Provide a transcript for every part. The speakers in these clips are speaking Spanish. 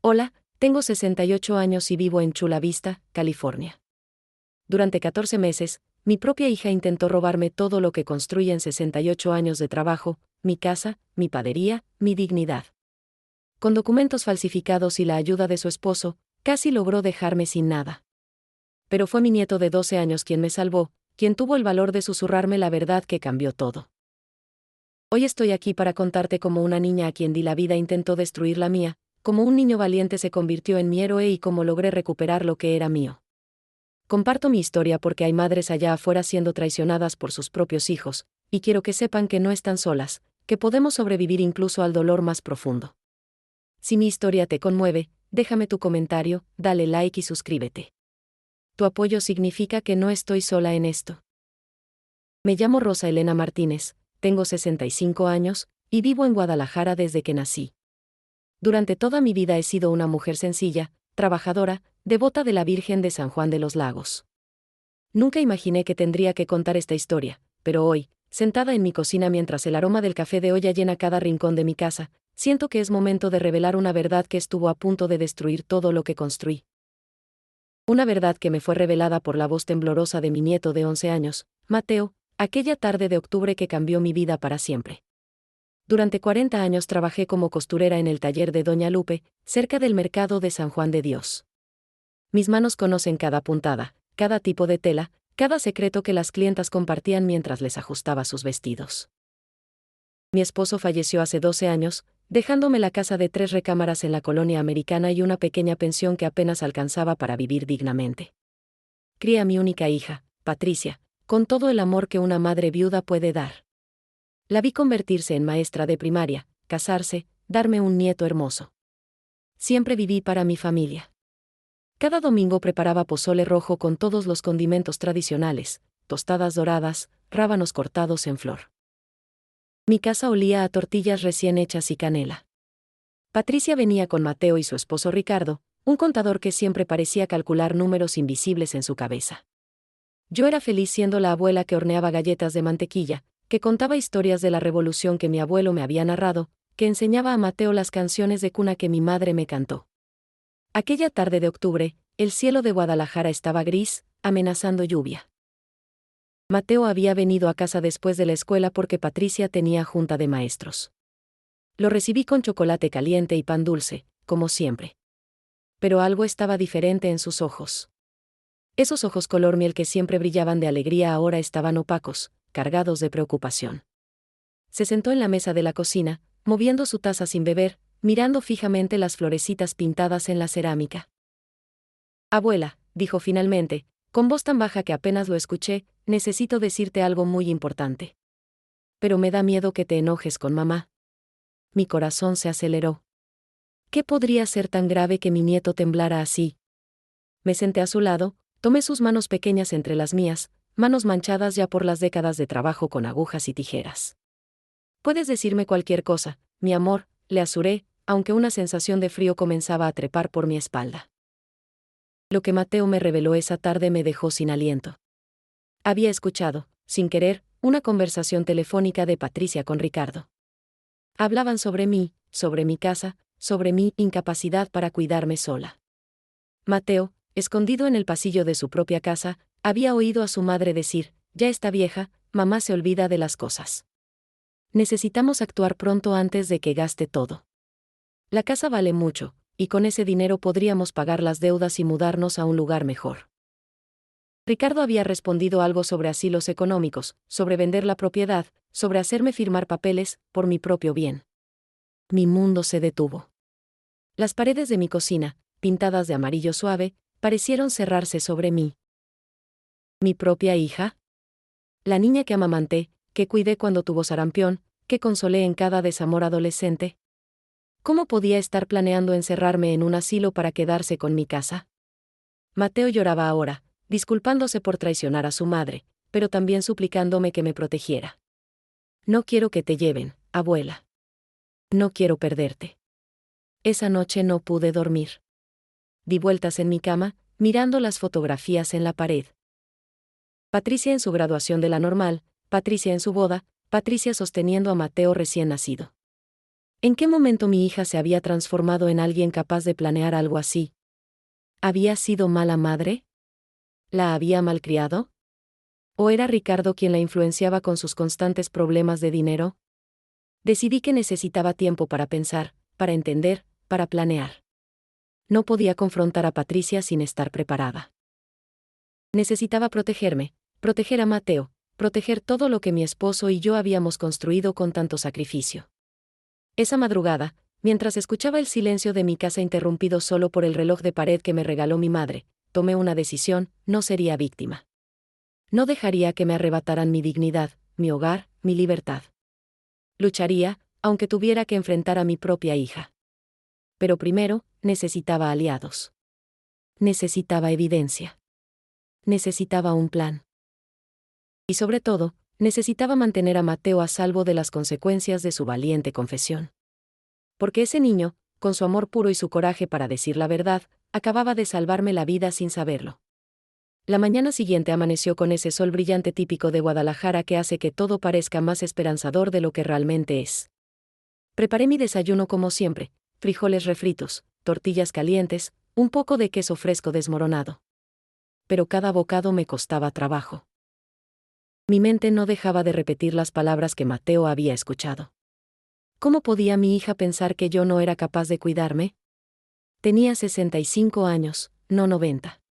Hola, tengo 68 años y vivo en Chula Vista, California. Durante 14 meses, mi propia hija intentó robarme todo lo que construí en 68 años de trabajo, mi casa, mi padería, mi dignidad. Con documentos falsificados y la ayuda de su esposo, casi logró dejarme sin nada. Pero fue mi nieto de 12 años quien me salvó, quien tuvo el valor de susurrarme la verdad que cambió todo. Hoy estoy aquí para contarte cómo una niña a quien di la vida intentó destruir la mía, cómo un niño valiente se convirtió en mi héroe y cómo logré recuperar lo que era mío. Comparto mi historia porque hay madres allá afuera siendo traicionadas por sus propios hijos, y quiero que sepan que no están solas, que podemos sobrevivir incluso al dolor más profundo. Si mi historia te conmueve, déjame tu comentario, dale like y suscríbete. Tu apoyo significa que no estoy sola en esto. Me llamo Rosa Elena Martínez, tengo 65 años, y vivo en Guadalajara desde que nací. Durante toda mi vida he sido una mujer sencilla, trabajadora, devota de la Virgen de San Juan de los Lagos. Nunca imaginé que tendría que contar esta historia, pero hoy, sentada en mi cocina mientras el aroma del café de olla llena cada rincón de mi casa, siento que es momento de revelar una verdad que estuvo a punto de destruir todo lo que construí. Una verdad que me fue revelada por la voz temblorosa de mi nieto de 11 años, Mateo, aquella tarde de octubre que cambió mi vida para siempre. Durante 40 años trabajé como costurera en el taller de Doña Lupe, cerca del mercado de San Juan de Dios. Mis manos conocen cada puntada, cada tipo de tela, cada secreto que las clientas compartían mientras les ajustaba sus vestidos. Mi esposo falleció hace 12 años, dejándome la casa de 3 recámaras en la colonia americana y una pequeña pensión que apenas alcanzaba para vivir dignamente. Crié a mi única hija, Patricia, con todo el amor que una madre viuda puede dar. La vi convertirse en maestra de primaria, casarse, darme un nieto hermoso. Siempre viví para mi familia. Cada domingo preparaba pozole rojo con todos los condimentos tradicionales, tostadas doradas, rábanos cortados en flor. Mi casa olía a tortillas recién hechas y canela. Patricia venía con Mateo y su esposo Ricardo, un contador que siempre parecía calcular números invisibles en su cabeza. Yo era feliz siendo la abuela que horneaba galletas de mantequilla, que contaba historias de la revolución que mi abuelo me había narrado, que enseñaba a Mateo las canciones de cuna que mi madre me cantó. Aquella tarde de octubre, el cielo de Guadalajara estaba gris, amenazando lluvia. Mateo había venido a casa después de la escuela porque Patricia tenía junta de maestros. Lo recibí con chocolate caliente y pan dulce, como siempre. Pero algo estaba diferente en sus ojos. Esos ojos color miel que siempre brillaban de alegría ahora estaban opacos, cargados de preocupación. Se sentó en la mesa de la cocina, moviendo su taza sin beber, mirando fijamente las florecitas pintadas en la cerámica. Abuela, dijo finalmente, con voz tan baja que apenas lo escuché, necesito decirte algo muy importante. Pero me da miedo que te enojes con mamá. Mi corazón se aceleró. ¿Qué podría ser tan grave que mi nieto temblara así? Me senté a su lado, tomé sus manos pequeñas entre las mías, manos manchadas ya por las décadas de trabajo con agujas y tijeras. Puedes decirme cualquier cosa, mi amor, le asuré, aunque una sensación de frío comenzaba a trepar por mi espalda. Lo que Mateo me reveló esa tarde me dejó sin aliento. Había escuchado, sin querer, una conversación telefónica de Patricia con Ricardo. Hablaban sobre mí, sobre mi casa, sobre mi incapacidad para cuidarme sola. Mateo, escondido en el pasillo de su propia casa, había oído a su madre decir, ya está vieja, mamá se olvida de las cosas. Necesitamos actuar pronto antes de que gaste todo. La casa vale mucho, y con ese dinero podríamos pagar las deudas y mudarnos a un lugar mejor. Ricardo había respondido algo sobre asilos económicos, sobre vender la propiedad, sobre hacerme firmar papeles, por mi propio bien. Mi mundo se detuvo. Las paredes de mi cocina, pintadas de amarillo suave, parecieron cerrarse sobre mí. ¿Mi propia hija? La niña que amamanté, que cuidé cuando tuvo sarampión, que consolé en cada desamor adolescente. ¿Cómo podía estar planeando encerrarme en un asilo para quedarse con mi casa? Mateo lloraba ahora, disculpándose por traicionar a su madre, pero también suplicándome que me protegiera. No quiero que te lleven, abuela. No quiero perderte. Esa noche no pude dormir. Di vueltas en mi cama, mirando las fotografías en la pared. Patricia en su graduación de la normal, Patricia en su boda, Patricia sosteniendo a Mateo recién nacido. ¿En qué momento mi hija se había transformado en alguien capaz de planear algo así? ¿Había sido mala madre? ¿La había malcriado? ¿O era Ricardo quien la influenciaba con sus constantes problemas de dinero? Decidí que necesitaba tiempo para pensar, para entender, para planear. No podía confrontar a Patricia sin estar preparada. Necesitaba protegerme, proteger a Mateo, proteger todo lo que mi esposo y yo habíamos construido con tanto sacrificio. Esa madrugada, mientras escuchaba el silencio de mi casa interrumpido solo por el reloj de pared que me regaló mi madre, tomé una decisión: no sería víctima. No dejaría que me arrebataran mi dignidad, mi hogar, mi libertad. Lucharía, aunque tuviera que enfrentar a mi propia hija. Pero primero, necesitaba aliados. Necesitaba evidencia. Necesitaba un plan. Y sobre todo, necesitaba mantener a Mateo a salvo de las consecuencias de su valiente confesión. Porque ese niño, con su amor puro y su coraje para decir la verdad, acababa de salvarme la vida sin saberlo. La mañana siguiente amaneció con ese sol brillante típico de Guadalajara que hace que todo parezca más esperanzador de lo que realmente es. Preparé mi desayuno como siempre: frijoles refritos, tortillas calientes, un poco de queso fresco desmoronado. Pero cada bocado me costaba trabajo. Mi mente no dejaba de repetir las palabras que Mateo había escuchado. ¿Cómo podía mi hija pensar que yo no era capaz de cuidarme? Tenía 65 años, no 90.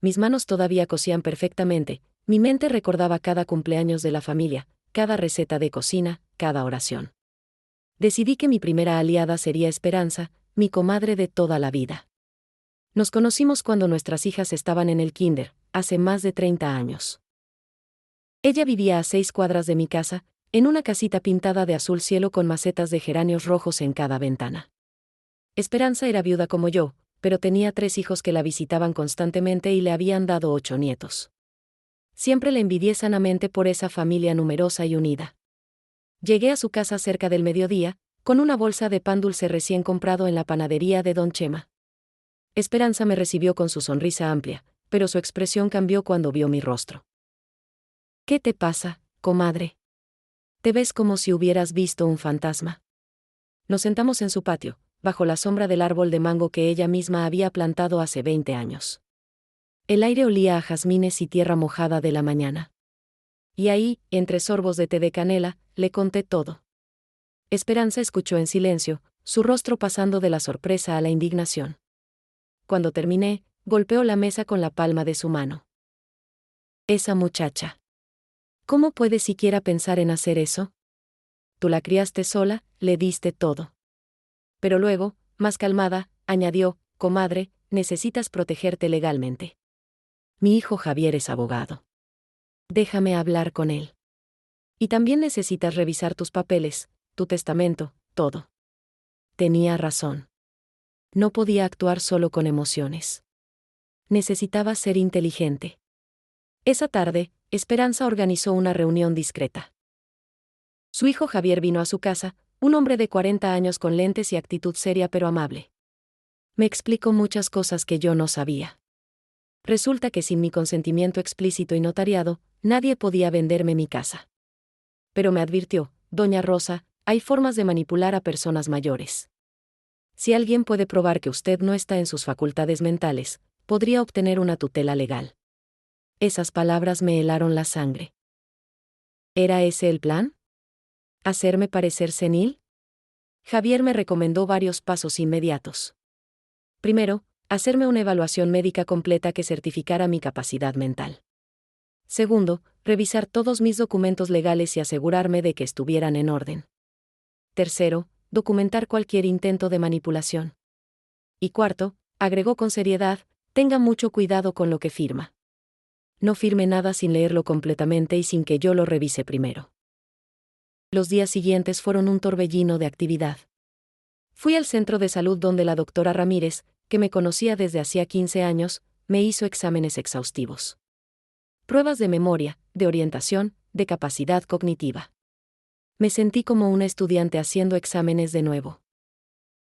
Mis manos todavía cosían perfectamente, mi mente recordaba cada cumpleaños de la familia, cada receta de cocina, cada oración. Decidí que mi primera aliada sería Esperanza, mi comadre de toda la vida. Nos conocimos cuando nuestras hijas estaban en el kinder, hace más de 30 años. Ella vivía a 6 cuadras de mi casa, en una casita pintada de azul cielo con macetas de geranios rojos en cada ventana. Esperanza era viuda como yo, pero tenía 3 hijos que la visitaban constantemente y le habían dado 8 nietos. Siempre le envidié sanamente por esa familia numerosa y unida. Llegué a su casa cerca del mediodía, con una bolsa de pan dulce recién comprado en la panadería de Don Chema. Esperanza me recibió con su sonrisa amplia, pero su expresión cambió cuando vio mi rostro. ¿Qué te pasa, comadre? Te ves como si hubieras visto un fantasma. Nos sentamos en su patio, bajo la sombra del árbol de mango que ella misma había plantado hace 20 años. El aire olía a jazmines y tierra mojada de la mañana. Y ahí, entre sorbos de té de canela, le conté todo. Esperanza escuchó en silencio, su rostro pasando de la sorpresa a la indignación. Cuando terminé, golpeó la mesa con la palma de su mano. Esa muchacha. ¿Cómo puede siquiera pensar en hacer eso? Tú la criaste sola, le diste todo. Pero luego, más calmada, añadió: comadre, necesitas protegerte legalmente. Mi hijo Javier es abogado. Déjame hablar con él. Y también necesitas revisar tus papeles, tu testamento, todo. Tenía razón. No podía actuar solo con emociones. Necesitaba ser inteligente. Esa tarde, Esperanza organizó una reunión discreta. Su hijo Javier vino a su casa, un hombre de 40 años con lentes y actitud seria pero amable. Me explicó muchas cosas que yo no sabía. Resulta que sin mi consentimiento explícito y notariado, nadie podía venderme mi casa. Pero me advirtió: doña Rosa, hay formas de manipular a personas mayores. Si alguien puede probar que usted no está en sus facultades mentales, podría obtener una tutela legal. Esas palabras me helaron la sangre. ¿Era ese el plan? ¿Hacerme parecer senil? Javier me recomendó varios pasos inmediatos. Primero, hacerme una evaluación médica completa que certificara mi capacidad mental. Segundo, revisar todos mis documentos legales y asegurarme de que estuvieran en orden. Tercero, documentar cualquier intento de manipulación. Y cuarto, agregó con seriedad: tenga mucho cuidado con lo que firma. No firme nada sin leerlo completamente y sin que yo lo revise primero. Los días siguientes fueron un torbellino de actividad. Fui al centro de salud donde la doctora Ramírez, que me conocía desde hacía 15 años, me hizo exámenes exhaustivos. Pruebas de memoria, de orientación, de capacidad cognitiva. Me sentí como una estudiante haciendo exámenes de nuevo.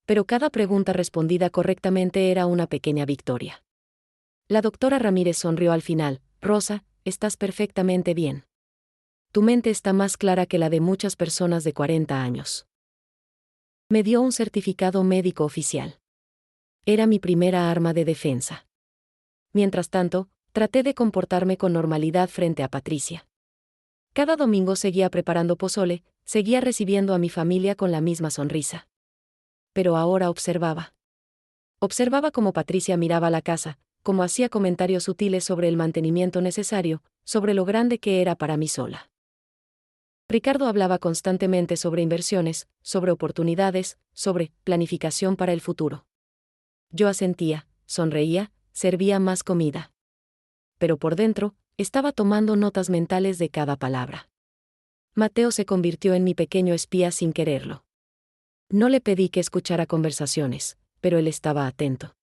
Pero cada pregunta respondida correctamente era una pequeña victoria. La doctora Ramírez sonrió al final: Rosa, estás perfectamente bien. Tu mente está más clara que la de muchas personas de 40 años. Me dio un certificado médico oficial. Era mi primera arma de defensa. Mientras tanto, traté de comportarme con normalidad frente a Patricia. Cada domingo seguía preparando pozole, seguía recibiendo a mi familia con la misma sonrisa. Pero ahora observaba. Observaba cómo Patricia miraba la casa, cómo hacía comentarios sutiles sobre el mantenimiento necesario, sobre lo grande que era para mí sola. Ricardo hablaba constantemente sobre inversiones, sobre oportunidades, sobre planificación para el futuro. Yo asentía, sonreía, servía más comida. Pero por dentro, estaba tomando notas mentales de cada palabra. Mateo se convirtió en mi pequeño espía sin quererlo. No le pedí que escuchara conversaciones, pero él estaba atento.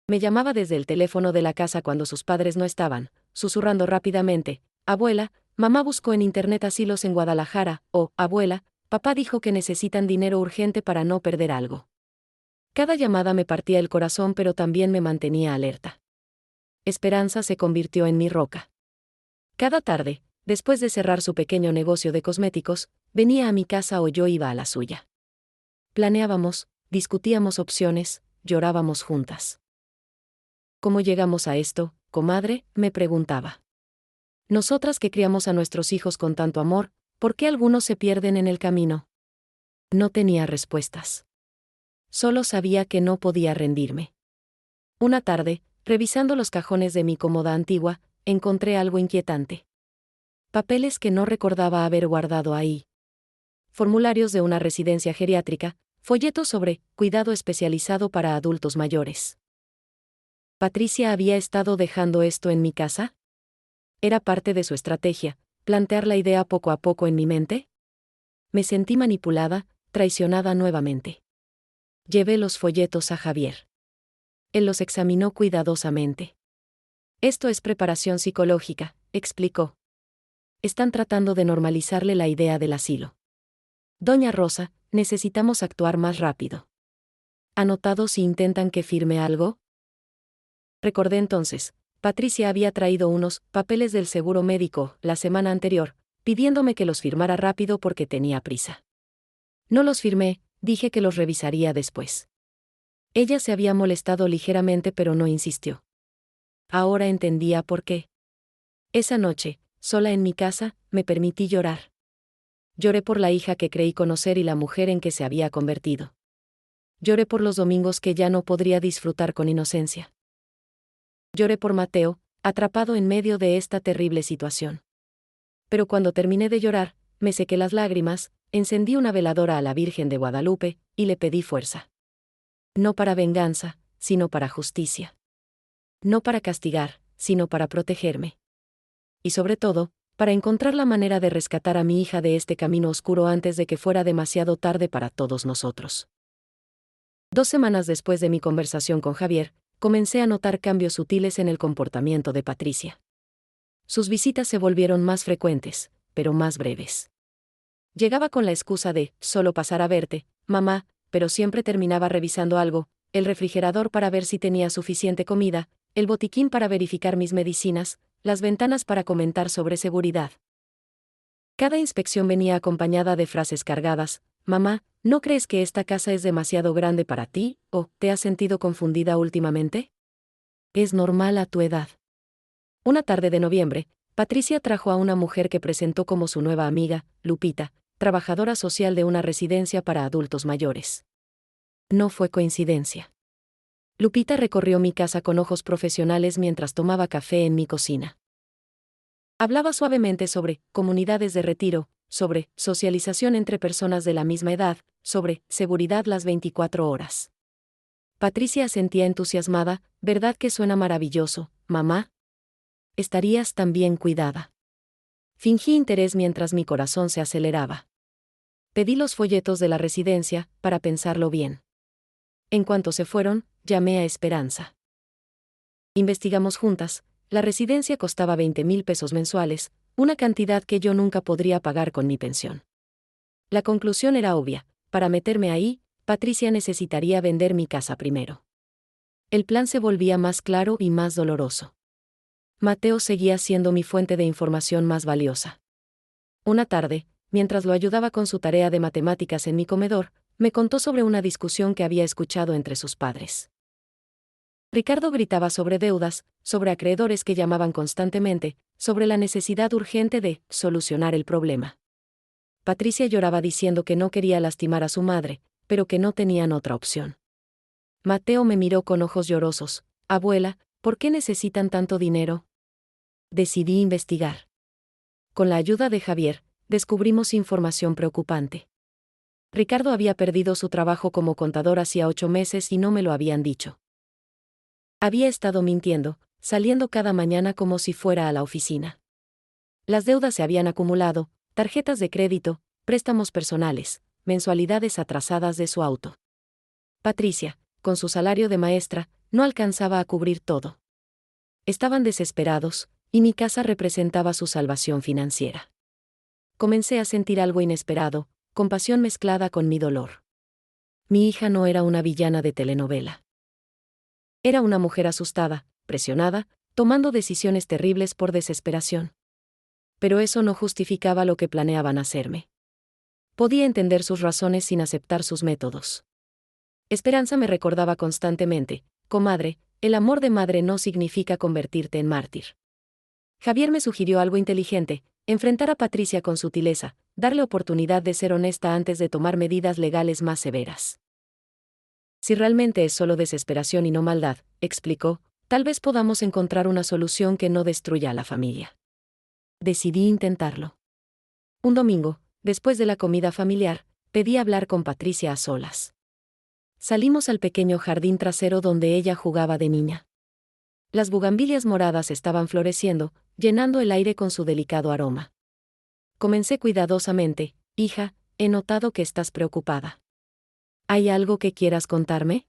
Me llamaba desde el teléfono de la casa cuando sus padres no estaban, susurrando rápidamente: abuela, mamá buscó en internet asilos en Guadalajara, o, abuela, papá dijo que necesitan dinero urgente para no perder algo. Cada llamada me partía el corazón, pero también me mantenía alerta. Esperanza se convirtió en mi roca. Cada tarde, después de cerrar su pequeño negocio de cosméticos, venía a mi casa o yo iba a la suya. Planeábamos, discutíamos opciones, llorábamos juntas. ¿Cómo llegamos a esto, comadre?, me preguntaba. Nosotras que criamos a nuestros hijos con tanto amor, ¿por qué algunos se pierden en el camino? No tenía respuestas. Solo sabía que no podía rendirme. Una tarde, revisando los cajones de mi cómoda antigua, encontré algo inquietante. Papeles que no recordaba haber guardado ahí. Formularios de una residencia geriátrica, folletos sobre cuidado especializado para adultos mayores. ¿Patricia había estado dejando esto en mi casa? ¿Era parte de su estrategia, plantear la idea poco a poco en mi mente? Me sentí manipulada, traicionada nuevamente. Llevé los folletos a Javier. Él los examinó cuidadosamente. Esto es preparación psicológica, explicó. Están tratando de normalizarle la idea del asilo. Doña Rosa, necesitamos actuar más rápido. ¿Ha notado si intentan que firme algo? Recordé entonces, Patricia había traído unos papeles del seguro médico la semana anterior, pidiéndome que los firmara rápido porque tenía prisa. No los firmé, dije que los revisaría después. Ella se había molestado ligeramente pero no insistió. Ahora entendía por qué. Esa noche, sola en mi casa, me permití llorar. Lloré por la hija que creí conocer y la mujer en que se había convertido. Lloré por los domingos que ya no podría disfrutar con inocencia. Lloré por Mateo, atrapado en medio de esta terrible situación. Pero cuando terminé de llorar, me sequé las lágrimas, encendí una veladora a la Virgen de Guadalupe, y le pedí fuerza. No para venganza, sino para justicia. No para castigar, sino para protegerme. Y sobre todo, para encontrar la manera de rescatar a mi hija de este camino oscuro antes de que fuera demasiado tarde para todos nosotros. 2 semanas después de mi conversación con Javier, comencé a notar cambios sutiles en el comportamiento de Patricia. Sus visitas se volvieron más frecuentes, pero más breves. Llegaba con la excusa de solo pasar a verte, mamá, pero siempre terminaba revisando algo: el refrigerador para ver si tenía suficiente comida, el botiquín para verificar mis medicinas, las ventanas para comentar sobre seguridad. Cada inspección venía acompañada de frases cargadas: mamá, ¿no crees que esta casa es demasiado grande para ti? ¿O te has sentido confundida últimamente? Es normal a tu edad. Una tarde de noviembre, Patricia trajo a una mujer que presentó como su nueva amiga, Lupita, trabajadora social de una residencia para adultos mayores. No fue coincidencia. Lupita recorrió mi casa con ojos profesionales mientras tomaba café en mi cocina. Hablaba suavemente sobre comunidades de retiro, sobre socialización entre personas de la misma edad, sobre seguridad las 24 horas. Patricia asentía entusiasmada: ¿verdad que suena maravilloso, mamá? Estarías tan bien cuidada. Fingí interés mientras mi corazón se aceleraba. Pedí los folletos de la residencia, para pensarlo bien. En cuanto se fueron, llamé a Esperanza. Investigamos juntas. La residencia costaba 20,000 pesos mensuales, una cantidad que yo nunca podría pagar con mi pensión. La conclusión era obvia: para meterme ahí, Patricia necesitaría vender mi casa primero. El plan se volvía más claro y más doloroso. Mateo seguía siendo mi fuente de información más valiosa. Una tarde, mientras lo ayudaba con su tarea de matemáticas en mi comedor, me contó sobre una discusión que había escuchado entre sus padres. Ricardo gritaba sobre deudas, sobre acreedores que llamaban constantemente, sobre la necesidad urgente de solucionar el problema. Patricia lloraba diciendo que no quería lastimar a su madre, pero que no tenían otra opción. Mateo me miró con ojos llorosos. Abuela, ¿por qué necesitan tanto dinero? Decidí investigar. Con la ayuda de Javier, descubrimos información preocupante. Ricardo había perdido su trabajo como contador hacía 8 meses y no me lo habían dicho. Había estado mintiendo, saliendo cada mañana como si fuera a la oficina. Las deudas se habían acumulado, tarjetas de crédito, préstamos personales, mensualidades atrasadas de su auto. Patricia, con su salario de maestra, no alcanzaba a cubrir todo. Estaban desesperados, y mi casa representaba su salvación financiera. Comencé a sentir algo inesperado, compasión mezclada con mi dolor. Mi hija no era una villana de telenovela. Era una mujer asustada, presionada, tomando decisiones terribles por desesperación. Pero eso no justificaba lo que planeaban hacerme. Podía entender sus razones sin aceptar sus métodos. Esperanza me recordaba constantemente: comadre, el amor de madre no significa convertirte en mártir. Javier me sugirió algo inteligente: enfrentar a Patricia con sutileza, darle oportunidad de ser honesta antes de tomar medidas legales más severas. Si realmente es solo desesperación y no maldad, explicó, tal vez podamos encontrar una solución que no destruya a la familia. Decidí intentarlo. Un domingo, después de la comida familiar, pedí hablar con Patricia a solas. Salimos al pequeño jardín trasero donde ella jugaba de niña. Las bugambilias moradas estaban floreciendo, llenando el aire con su delicado aroma. Comencé cuidadosamente: hija, he notado que estás preocupada. ¿Hay algo que quieras contarme?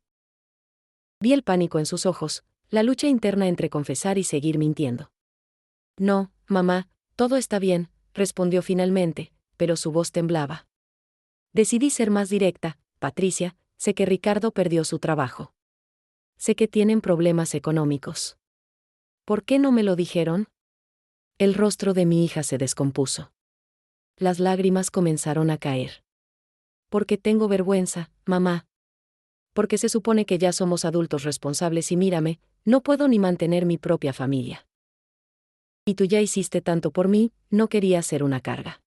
Vi el pánico en sus ojos, la lucha interna entre confesar y seguir mintiendo. No, mamá, todo está bien, respondió finalmente, pero su voz temblaba. Decidí ser más directa: Patricia, sé que Ricardo perdió su trabajo. Sé que tienen problemas económicos. ¿Por qué no me lo dijeron? El rostro de mi hija se descompuso. Las lágrimas comenzaron a caer. Porque tengo vergüenza, mamá. Porque se supone que ya somos adultos responsables y mírame, no puedo ni mantener mi propia familia. Y tú ya hiciste tanto por mí, no quería ser una carga.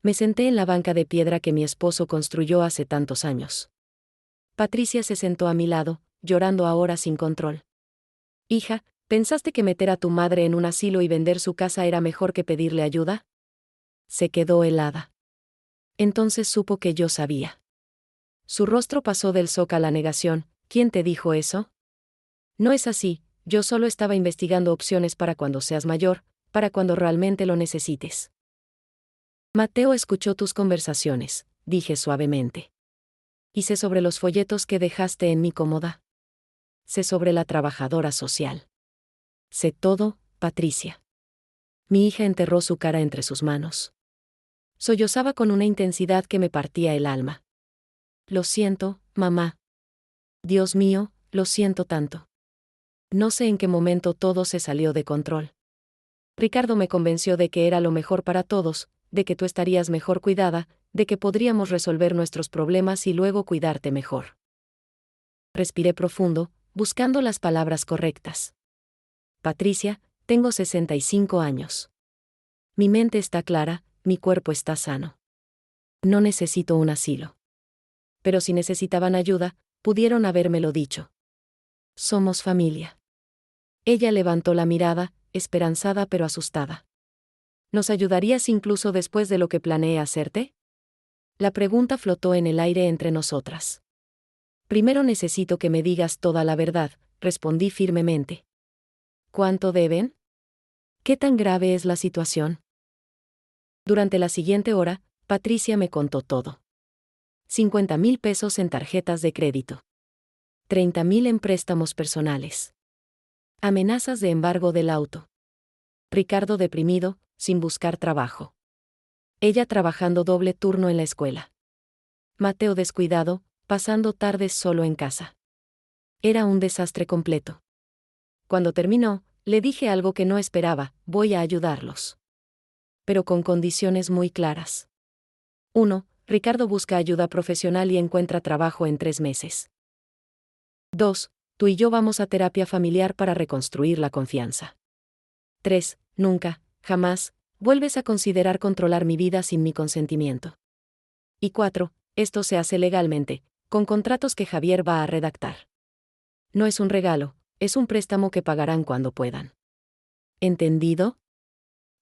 Me senté en la banca de piedra que mi esposo construyó hace tantos años. Patricia se sentó a mi lado, llorando ahora sin control. Hija, ¿pensaste que meter a tu madre en un asilo y vender su casa era mejor que pedirle ayuda? Se quedó helada. Entonces supo que yo sabía. Su rostro pasó del shock a la negación. ¿Quién te dijo eso? No es así, yo solo estaba investigando opciones para cuando seas mayor, para cuando realmente lo necesites. Mateo escuchó tus conversaciones, dije suavemente. Y sé sobre los folletos que dejaste en mi cómoda. Sé sobre la trabajadora social. Sé todo, Patricia. Mi hija enterró su cara entre sus manos. Sollozaba con una intensidad que me partía el alma. Lo siento, mamá. Dios mío, lo siento tanto. No sé en qué momento todo se salió de control. Ricardo me convenció de que era lo mejor para todos, de que tú estarías mejor cuidada, de que podríamos resolver nuestros problemas y luego cuidarte mejor. Respiré profundo, buscando las palabras correctas. Patricia, tengo 65 años. Mi mente está clara, mi cuerpo está sano. No necesito un asilo. Pero si necesitaban ayuda, pudieron habérmelo dicho. Somos familia. Ella levantó la mirada, esperanzada pero asustada. ¿Nos ayudarías incluso después de lo que planeé hacerte? La pregunta flotó en el aire entre nosotras. Primero necesito que me digas toda la verdad, respondí firmemente. ¿Cuánto deben? ¿Qué tan grave es la situación? Durante la siguiente hora, Patricia me contó todo. 50,000 pesos en tarjetas de crédito. 30,000 en préstamos personales. Amenazas de embargo del auto. Ricardo deprimido, sin buscar trabajo. Ella trabajando doble turno en la escuela. Mateo descuidado, pasando tardes solo en casa. Era un desastre completo. Cuando terminó, le dije algo que no esperaba: voy a ayudarlos. Pero con condiciones muy claras. 1. Ricardo busca ayuda profesional y encuentra trabajo en 3 meses. 2. Tú y yo vamos a terapia familiar para reconstruir la confianza. 3. Nunca, jamás, vuelves a considerar controlar mi vida sin mi consentimiento. Y 4. Esto se hace legalmente, con contratos que Javier va a redactar. No es un regalo, es un préstamo que pagarán cuando puedan. ¿Entendido?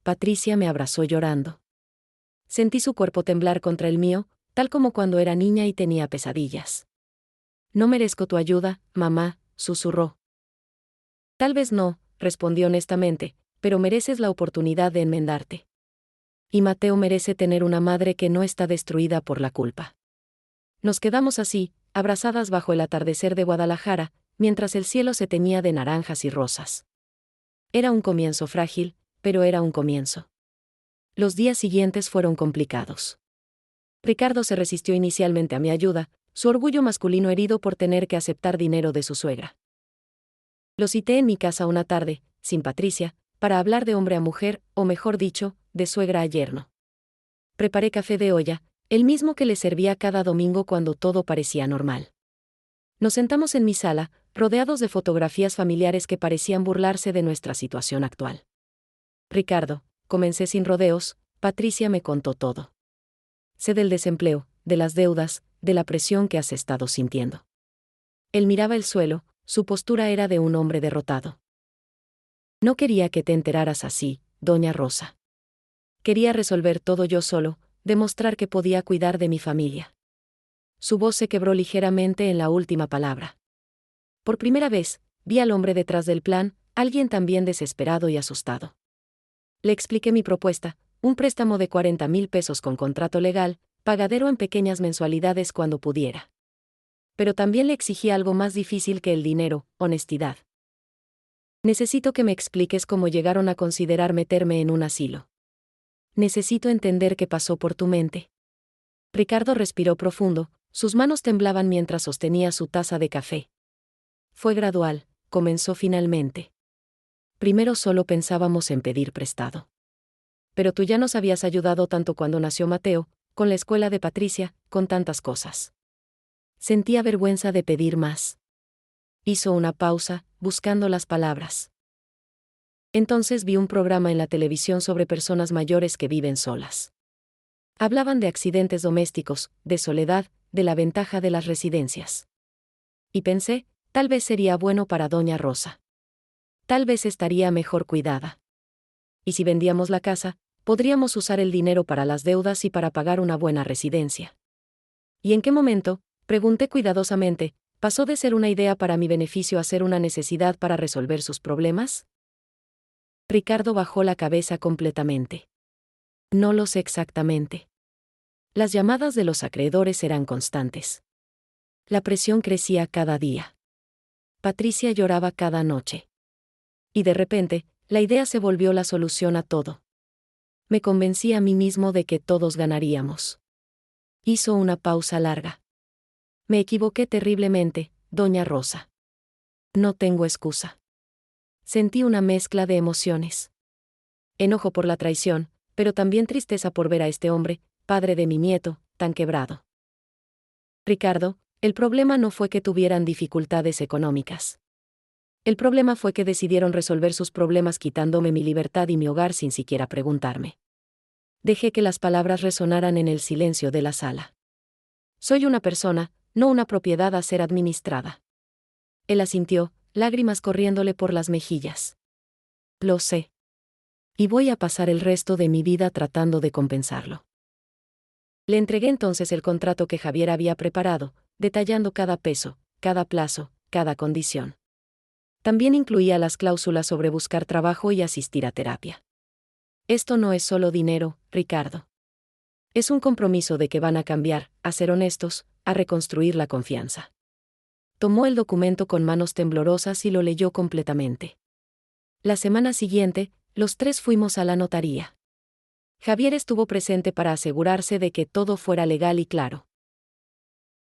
Patricia me abrazó llorando. Sentí su cuerpo temblar contra el mío, tal como cuando era niña y tenía pesadillas. No merezco tu ayuda, mamá, susurró. Tal vez no, respondí honestamente, pero mereces la oportunidad de enmendarte. Y Mateo merece tener una madre que no está destruida por la culpa. Nos quedamos así, abrazadas bajo el atardecer de Guadalajara, mientras el cielo se teñía de naranjas y rosas. Era un comienzo frágil, pero era un comienzo. Los días siguientes fueron complicados. Ricardo se resistió inicialmente a mi ayuda, su orgullo masculino herido por tener que aceptar dinero de su suegra. Lo cité en mi casa una tarde, sin Patricia, para hablar de hombre a mujer, o mejor dicho, de suegra a yerno. Preparé café de olla, el mismo que le servía cada domingo cuando todo parecía normal. Nos sentamos en mi sala, rodeados de fotografías familiares que parecían burlarse de nuestra situación actual. Ricardo, comencé sin rodeos, Patricia me contó todo. Sé del desempleo, de las deudas, de la presión que has estado sintiendo. Él miraba el suelo, su postura era de un hombre derrotado. No quería que te enteraras así, doña Rosa. Quería resolver todo yo solo, demostrar que podía cuidar de mi familia. Su voz se quebró ligeramente en la última palabra. Por primera vez, vi al hombre detrás del plan, alguien también desesperado y asustado. Le expliqué mi propuesta, un préstamo de 40,000 pesos con contrato legal, pagadero en pequeñas mensualidades cuando pudiera. Pero también le exigí algo más difícil que el dinero, honestidad. Necesito que me expliques cómo llegaron a considerar meterme en un asilo. Necesito entender qué pasó por tu mente. Ricardo respiró profundo, sus manos temblaban mientras sostenía su taza de café. Fue gradual, comenzó finalmente. Primero solo pensábamos en pedir prestado. Pero tú ya nos habías ayudado tanto cuando nació Mateo, con la escuela de Patricia, con tantas cosas. Sentía vergüenza de pedir más. Hizo una pausa, buscando las palabras. Entonces vi un programa en la televisión sobre personas mayores que viven solas. Hablaban de accidentes domésticos, de soledad, de la ventaja de las residencias. Y pensé, tal vez sería bueno para doña Rosa. Tal vez estaría mejor cuidada. Y si vendíamos la casa, podríamos usar el dinero para las deudas y para pagar una buena residencia. ¿Y en qué momento? Pregunté cuidadosamente, ¿pasó de ser una idea para mi beneficio a ser una necesidad para resolver sus problemas? Ricardo bajó la cabeza completamente. No lo sé exactamente. Las llamadas de los acreedores eran constantes. La presión crecía cada día. Patricia lloraba cada noche. Y de repente, la idea se volvió la solución a todo. Me convencí a mí mismo de que todos ganaríamos. Hizo una pausa larga. Me equivoqué terriblemente, doña Rosa. No tengo excusa. Sentí una mezcla de emociones. Enojo por la traición, pero también tristeza por ver a este hombre, padre de mi nieto, tan quebrado. Ricardo, el problema no fue que tuvieran dificultades económicas. El problema fue que decidieron resolver sus problemas quitándome mi libertad y mi hogar sin siquiera preguntarme. Dejé que las palabras resonaran en el silencio de la sala. Soy una persona, no una propiedad a ser administrada. Él asintió, lágrimas corriéndole por las mejillas. Lo sé. Y voy a pasar el resto de mi vida tratando de compensarlo. Le entregué entonces el contrato que Javier había preparado, detallando cada peso, cada plazo, cada condición. También incluía las cláusulas sobre buscar trabajo y asistir a terapia. Esto no es solo dinero, Ricardo. Es un compromiso de que van a cambiar, a ser honestos, a reconstruir la confianza. Tomó el documento con manos temblorosas y lo leyó completamente. La semana siguiente, los tres fuimos a la notaría. Javier estuvo presente para asegurarse de que todo fuera legal y claro.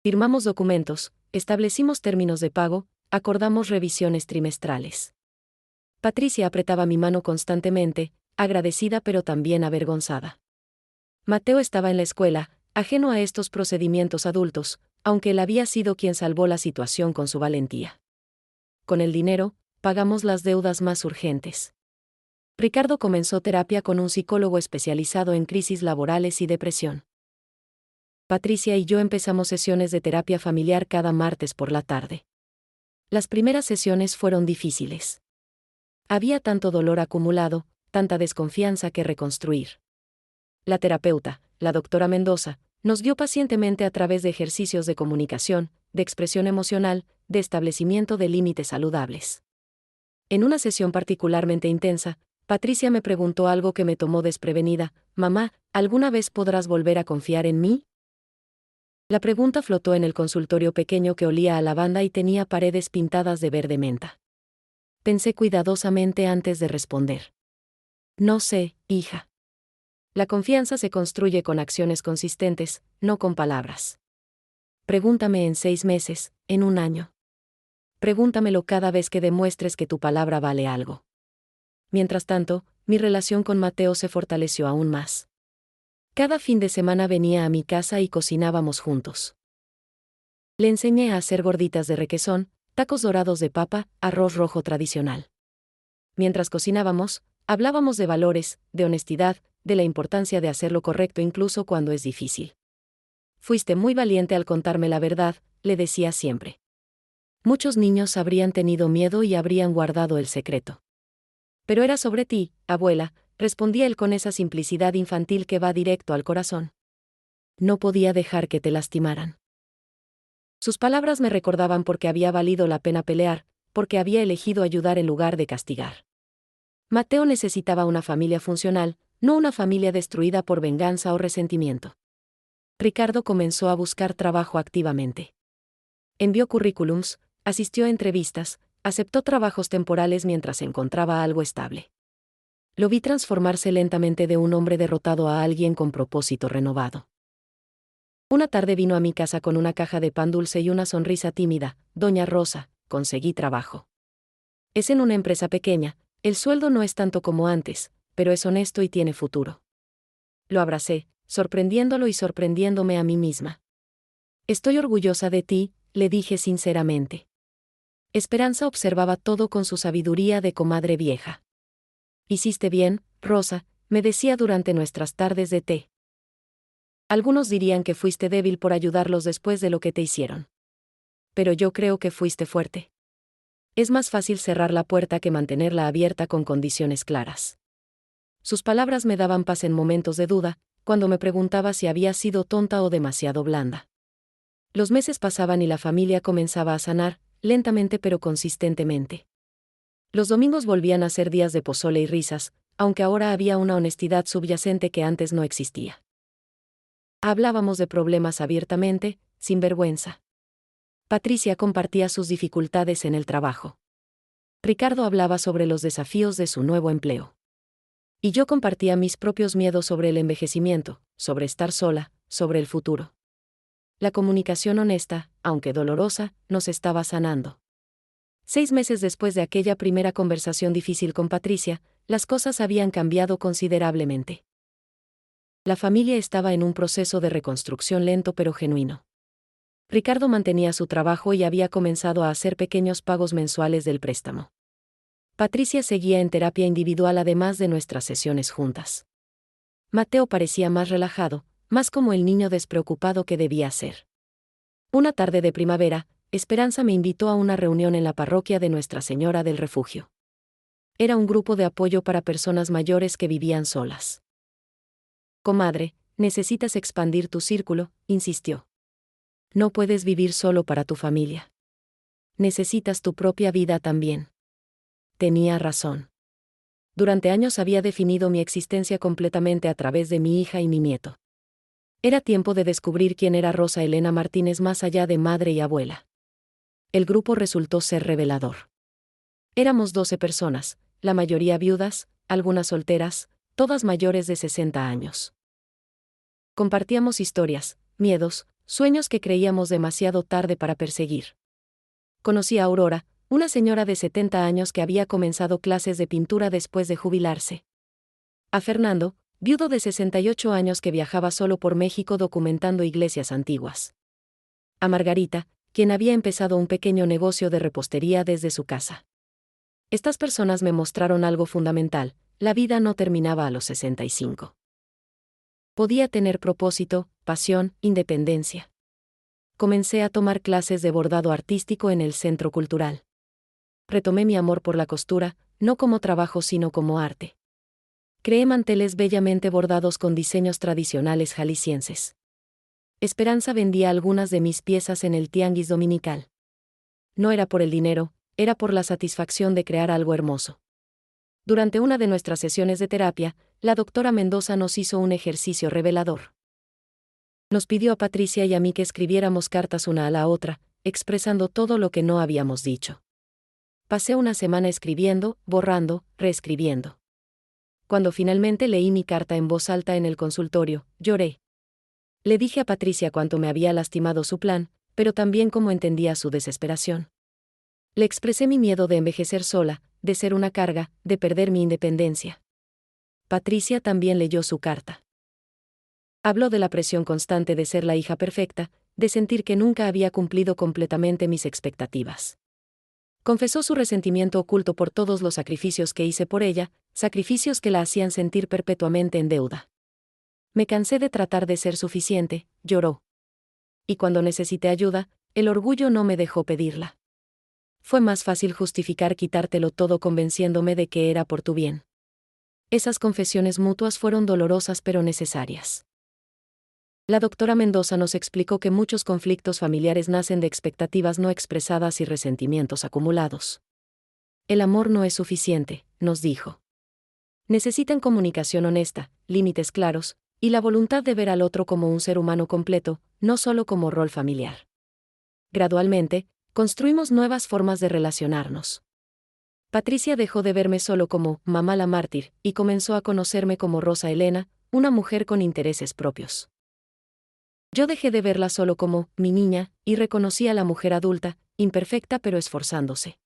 Firmamos documentos, establecimos términos de pago, acordamos revisiones trimestrales. Patricia apretaba mi mano constantemente, agradecida pero también avergonzada. Mateo estaba en la escuela, ajeno a estos procedimientos adultos, aunque él había sido quien salvó la situación con su valentía. Con el dinero, pagamos las deudas más urgentes. Ricardo comenzó terapia con un psicólogo especializado en crisis laborales y depresión. Patricia y yo empezamos sesiones de terapia familiar cada martes por la tarde. Las primeras sesiones fueron difíciles. Había tanto dolor acumulado, tanta desconfianza que reconstruir. La terapeuta, la doctora Mendoza, nos guió pacientemente a través de ejercicios de comunicación, de expresión emocional, de establecimiento de límites saludables. En una sesión particularmente intensa, Patricia me preguntó algo que me tomó desprevenida: «Mamá, ¿alguna vez podrás volver a confiar en mí?». La pregunta flotó en el consultorio pequeño que olía a lavanda y tenía paredes pintadas de verde menta. Pensé cuidadosamente antes de responder. No sé, hija. La confianza se construye con acciones consistentes, no con palabras. Pregúntame en 6 meses, en 1 año. Pregúntamelo cada vez que demuestres que tu palabra vale algo. Mientras tanto, mi relación con Mateo se fortaleció aún más. Cada fin de semana venía a mi casa y cocinábamos juntos. Le enseñé a hacer gorditas de requesón, tacos dorados de papa, arroz rojo tradicional. Mientras cocinábamos, hablábamos de valores, de honestidad, de la importancia de hacer lo correcto incluso cuando es difícil. Fuiste muy valiente al contarme la verdad, le decía siempre. Muchos niños habrían tenido miedo y habrían guardado el secreto. Pero era sobre ti, abuela, respondía él con esa simplicidad infantil que va directo al corazón. No podía dejar que te lastimaran. Sus palabras me recordaban por qué había valido la pena pelear, porque había elegido ayudar en lugar de castigar. Mateo necesitaba una familia funcional, no una familia destruida por venganza o resentimiento. Ricardo comenzó a buscar trabajo activamente. Envió currículums, asistió a entrevistas, aceptó trabajos temporales mientras encontraba algo estable. Lo vi transformarse lentamente de un hombre derrotado a alguien con propósito renovado. Una tarde vino a mi casa con una caja de pan dulce y una sonrisa tímida: «Doña Rosa, conseguí trabajo. Es en una empresa pequeña, el sueldo no es tanto como antes, pero es honesto y tiene futuro». Lo abracé, sorprendiéndolo y sorprendiéndome a mí misma. «Estoy orgullosa de ti», le dije sinceramente. Esperanza observaba todo con su sabiduría de comadre vieja. «Hiciste bien, Rosa», me decía durante nuestras tardes de té. Algunos dirían que fuiste débil por ayudarlos después de lo que te hicieron. Pero yo creo que fuiste fuerte. Es más fácil cerrar la puerta que mantenerla abierta con condiciones claras. Sus palabras me daban paz en momentos de duda, cuando me preguntaba si había sido tonta o demasiado blanda. Los meses pasaban y la familia comenzaba a sanar, lentamente pero consistentemente. Los domingos volvían a ser días de pozole y risas, aunque ahora había una honestidad subyacente que antes no existía. Hablábamos de problemas abiertamente, sin vergüenza. Patricia compartía sus dificultades en el trabajo. Ricardo hablaba sobre los desafíos de su nuevo empleo. Y yo compartía mis propios miedos sobre el envejecimiento, sobre estar sola, sobre el futuro. La comunicación honesta, aunque dolorosa, nos estaba sanando. 6 meses después de aquella primera conversación difícil con Patricia, las cosas habían cambiado considerablemente. La familia estaba en un proceso de reconstrucción lento pero genuino. Ricardo mantenía su trabajo y había comenzado a hacer pequeños pagos mensuales del préstamo. Patricia seguía en terapia individual además de nuestras sesiones juntas. Mateo parecía más relajado, más como el niño despreocupado que debía ser. Una tarde de primavera, Esperanza me invitó a una reunión en la parroquia de Nuestra Señora del Refugio. Era un grupo de apoyo para personas mayores que vivían solas. «Comadre, necesitas expandir tu círculo», insistió. «No puedes vivir solo para tu familia. Necesitas tu propia vida también». Tenía razón. Durante años había definido mi existencia completamente a través de mi hija y mi nieto. Era tiempo de descubrir quién era Rosa Elena Martínez más allá de madre y abuela. El grupo resultó ser revelador. Éramos 12 personas, la mayoría viudas, algunas solteras, todas mayores de 60 años. Compartíamos historias, miedos, sueños que creíamos demasiado tarde para perseguir. Conocí a Aurora, una señora de 70 años que había comenzado clases de pintura después de jubilarse. A Fernando, viudo de 68 años que viajaba solo por México documentando iglesias antiguas. A Margarita, quien había empezado un pequeño negocio de repostería desde su casa. Estas personas me mostraron algo fundamental: la vida no terminaba a los 65. Podía tener propósito, pasión, independencia. Comencé a tomar clases de bordado artístico en el Centro Cultural. Retomé mi amor por la costura, no como trabajo sino como arte. Creé manteles bellamente bordados con diseños tradicionales jaliscienses. Esperanza vendía algunas de mis piezas en el tianguis dominical. No era por el dinero, era por la satisfacción de crear algo hermoso. Durante una de nuestras sesiones de terapia, la doctora Mendoza nos hizo un ejercicio revelador. Nos pidió a Patricia y a mí que escribiéramos cartas una a la otra, expresando todo lo que no habíamos dicho. Pasé una semana escribiendo, borrando, reescribiendo. Cuando finalmente leí mi carta en voz alta en el consultorio, lloré. Le dije a Patricia cuánto me había lastimado su plan, pero también cómo entendía su desesperación. Le expresé mi miedo de envejecer sola, de ser una carga, de perder mi independencia. Patricia también leyó su carta. Habló de la presión constante de ser la hija perfecta, de sentir que nunca había cumplido completamente mis expectativas. Confesó su resentimiento oculto por todos los sacrificios que hice por ella, sacrificios que la hacían sentir perpetuamente en deuda. Me cansé de tratar de ser suficiente, lloró. Y cuando necesité ayuda, el orgullo no me dejó pedirla. Fue más fácil justificar quitártelo todo convenciéndome de que era por tu bien. Esas confesiones mutuas fueron dolorosas pero necesarias. La doctora Mendoza nos explicó que muchos conflictos familiares nacen de expectativas no expresadas y resentimientos acumulados. El amor no es suficiente, nos dijo. Necesitan comunicación honesta, límites claros, y la voluntad de ver al otro como un ser humano completo, no solo como rol familiar. Gradualmente, construimos nuevas formas de relacionarnos. Patricia dejó de verme solo como mamá la mártir y comenzó a conocerme como Rosa Elena, una mujer con intereses propios. Yo dejé de verla solo como mi niña y reconocí a la mujer adulta, imperfecta pero esforzándose.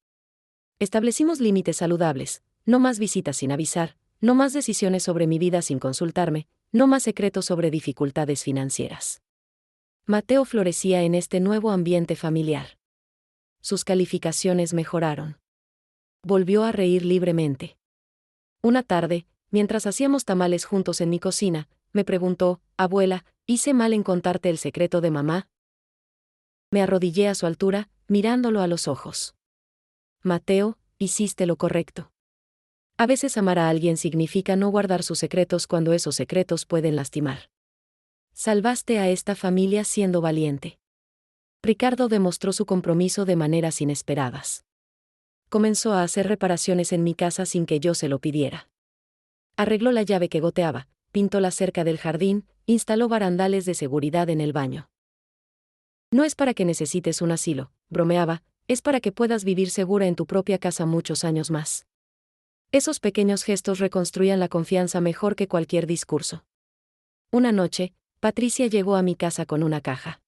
Establecimos límites saludables: no más visitas sin avisar, no más decisiones sobre mi vida sin consultarme, no más secretos sobre dificultades financieras. Mateo florecía en este nuevo ambiente familiar. Sus calificaciones mejoraron. Volvió a reír libremente. Una tarde, mientras hacíamos tamales juntos en mi cocina, me preguntó: abuela, ¿hice mal en contarte el secreto de mamá? Me arrodillé a su altura, mirándolo a los ojos. Mateo, hiciste lo correcto. A veces amar a alguien significa no guardar sus secretos cuando esos secretos pueden lastimar. Salvaste a esta familia siendo valiente. Ricardo demostró su compromiso de maneras inesperadas. Comenzó a hacer reparaciones en mi casa sin que yo se lo pidiera. Arregló la llave que goteaba, pintó la cerca del jardín, instaló barandales de seguridad en el baño. No es para que necesites un asilo, bromeaba, es para que puedas vivir segura en tu propia casa muchos años más. Esos pequeños gestos reconstruían la confianza mejor que cualquier discurso. Una noche, Patricia llegó a mi casa con una caja.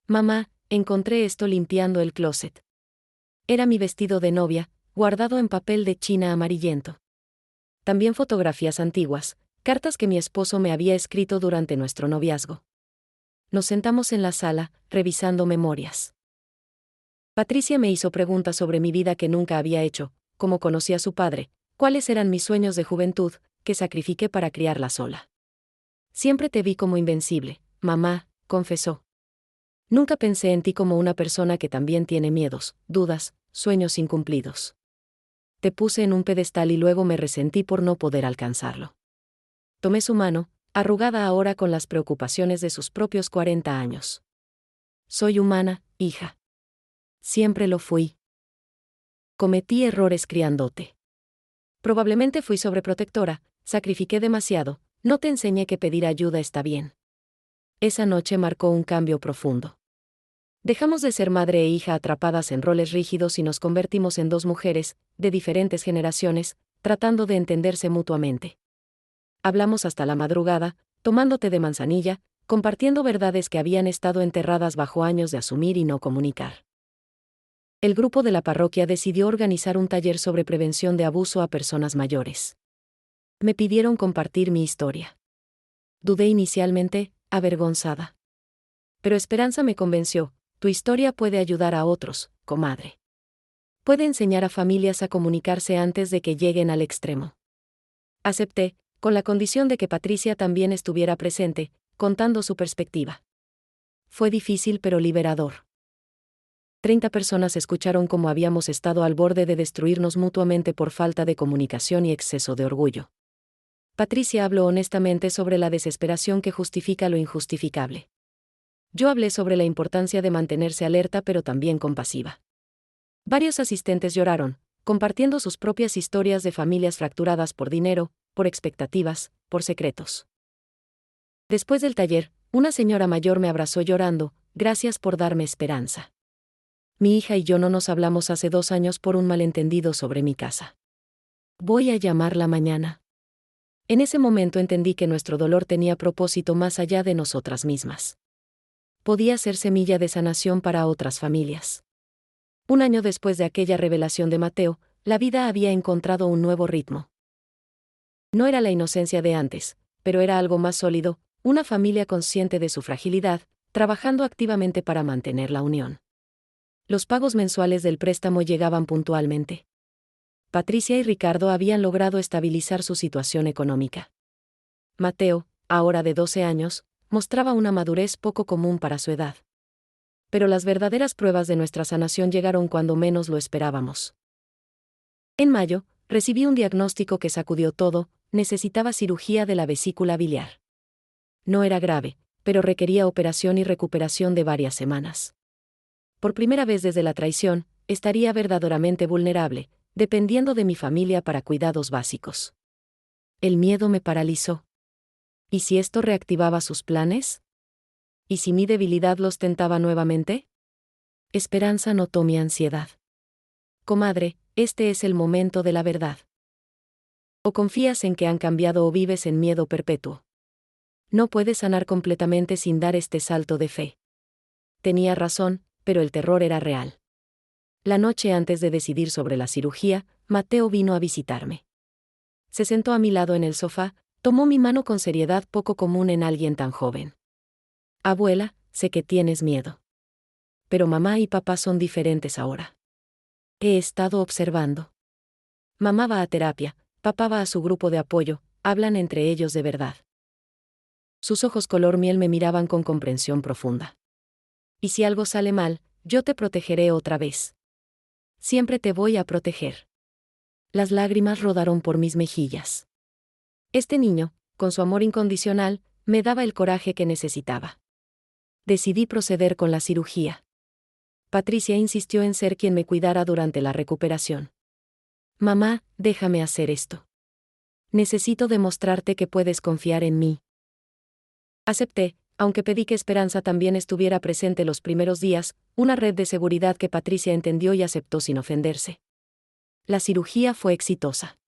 Mamá, encontré esto limpiando el closet. Era mi vestido de novia, guardado en papel de china amarillento. También fotografías antiguas, cartas que mi esposo me había escrito durante nuestro noviazgo. Nos sentamos en la sala, revisando memorias. Patricia me hizo preguntas sobre mi vida que nunca había hecho: cómo conocí a su padre, cuáles eran mis sueños de juventud, que sacrifiqué para criarla sola. Siempre te vi como invencible, mamá, confesó. Nunca pensé en ti como una persona que también tiene miedos, dudas, sueños incumplidos. Te puse en un pedestal y luego me resentí por no poder alcanzarlo. Tomé su mano, arrugada ahora con las preocupaciones de sus propios 40 años. Soy humana, hija. Siempre lo fui. Cometí errores criándote. Probablemente fui sobreprotectora, sacrifiqué demasiado, no te enseñé que pedir ayuda está bien. Esa noche marcó un cambio profundo. Dejamos de ser madre e hija atrapadas en roles rígidos y nos convertimos en dos mujeres, de diferentes generaciones, tratando de entenderse mutuamente. Hablamos hasta la madrugada, tomando té de manzanilla, compartiendo verdades que habían estado enterradas bajo años de asumir y no comunicar. El grupo de la parroquia decidió organizar un taller sobre prevención de abuso a personas mayores. Me pidieron compartir mi historia. Dudé inicialmente, avergonzada. Pero Esperanza me convenció: tu historia puede ayudar a otros, comadre. Puede enseñar a familias a comunicarse antes de que lleguen al extremo. Acepté, con la condición de que Patricia también estuviera presente, contando su perspectiva. Fue difícil pero liberador. 30 personas escucharon cómo habíamos estado al borde de destruirnos mutuamente por falta de comunicación y exceso de orgullo. Patricia habló honestamente sobre la desesperación que justifica lo injustificable. Yo hablé sobre la importancia de mantenerse alerta pero también compasiva. Varios asistentes lloraron, compartiendo sus propias historias de familias fracturadas por dinero, por expectativas, por secretos. Después del taller, una señora mayor me abrazó llorando: gracias por darme esperanza. Mi hija y yo no nos hablamos hace 2 años por un malentendido sobre mi casa. Voy a llamarla mañana. En ese momento entendí que nuestro dolor tenía propósito más allá de nosotras mismas. Podía ser semilla de sanación para otras familias. 1 año después de aquella revelación de Mateo, la vida había encontrado un nuevo ritmo. No era la inocencia de antes, pero era algo más sólido, una familia consciente de su fragilidad, trabajando activamente para mantener la unión. Los pagos mensuales del préstamo llegaban puntualmente. Patricia y Ricardo habían logrado estabilizar su situación económica. Mateo, ahora de 12 años, mostraba una madurez poco común para su edad. Pero las verdaderas pruebas de nuestra sanación llegaron cuando menos lo esperábamos. En mayo, recibí un diagnóstico que sacudió todo: necesitaba cirugía de la vesícula biliar. No era grave, pero requería operación y recuperación de varias semanas. Por primera vez desde la traición, estaría verdaderamente vulnerable, dependiendo de mi familia para cuidados básicos. El miedo me paralizó. ¿Y si esto reactivaba sus planes? ¿Y si mi debilidad los tentaba nuevamente? Esperanza notó mi ansiedad. Comadre, este es el momento de la verdad. O confías en que han cambiado o vives en miedo perpetuo. No puedes sanar completamente sin dar este salto de fe. Tenía razón, pero el terror era real. La noche antes de decidir sobre la cirugía, Mateo vino a visitarme. Se sentó a mi lado en el sofá, tomó mi mano con seriedad poco común en alguien tan joven. Abuela, sé que tienes miedo. Pero mamá y papá son diferentes ahora. He estado observando. Mamá va a terapia, papá va a su grupo de apoyo, hablan entre ellos de verdad. Sus ojos color miel me miraban con comprensión profunda. Y si algo sale mal, yo te protegeré otra vez. Siempre te voy a proteger. Las lágrimas rodaron por mis mejillas. Este niño, con su amor incondicional, me daba el coraje que necesitaba. Decidí proceder con la cirugía. Patricia insistió en ser quien me cuidara durante la recuperación. Mamá, déjame hacer esto. Necesito demostrarte que puedes confiar en mí. Acepté, aunque pedí que Esperanza también estuviera presente los primeros días, una red de seguridad que Patricia entendió y aceptó sin ofenderse. La cirugía fue exitosa.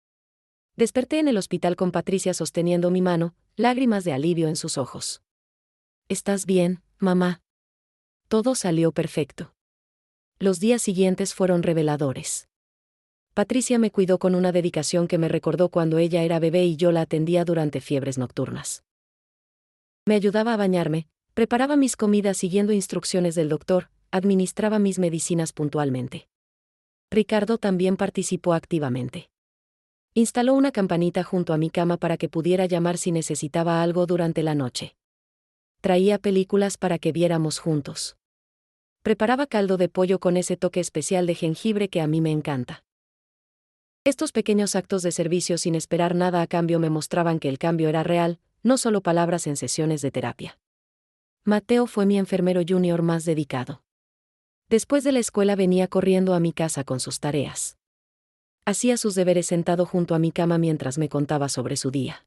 Desperté en el hospital con Patricia sosteniendo mi mano, lágrimas de alivio en sus ojos. ¿Estás bien, mamá? Todo salió perfecto. Los días siguientes fueron reveladores. Patricia me cuidó con una dedicación que me recordó cuando ella era bebé y yo la atendía durante fiebres nocturnas. Me ayudaba a bañarme, preparaba mis comidas siguiendo instrucciones del doctor, administraba mis medicinas puntualmente. Ricardo también participó activamente. Instaló una campanita junto a mi cama para que pudiera llamar si necesitaba algo durante la noche. Traía películas para que viéramos juntos. Preparaba caldo de pollo con ese toque especial de jengibre que a mí me encanta. Estos pequeños actos de servicio sin esperar nada a cambio me mostraban que el cambio era real, no solo palabras en sesiones de terapia. Mateo fue mi enfermero junior más dedicado. Después de la escuela venía corriendo a mi casa con sus tareas. Hacía sus deberes sentado junto a mi cama mientras me contaba sobre su día.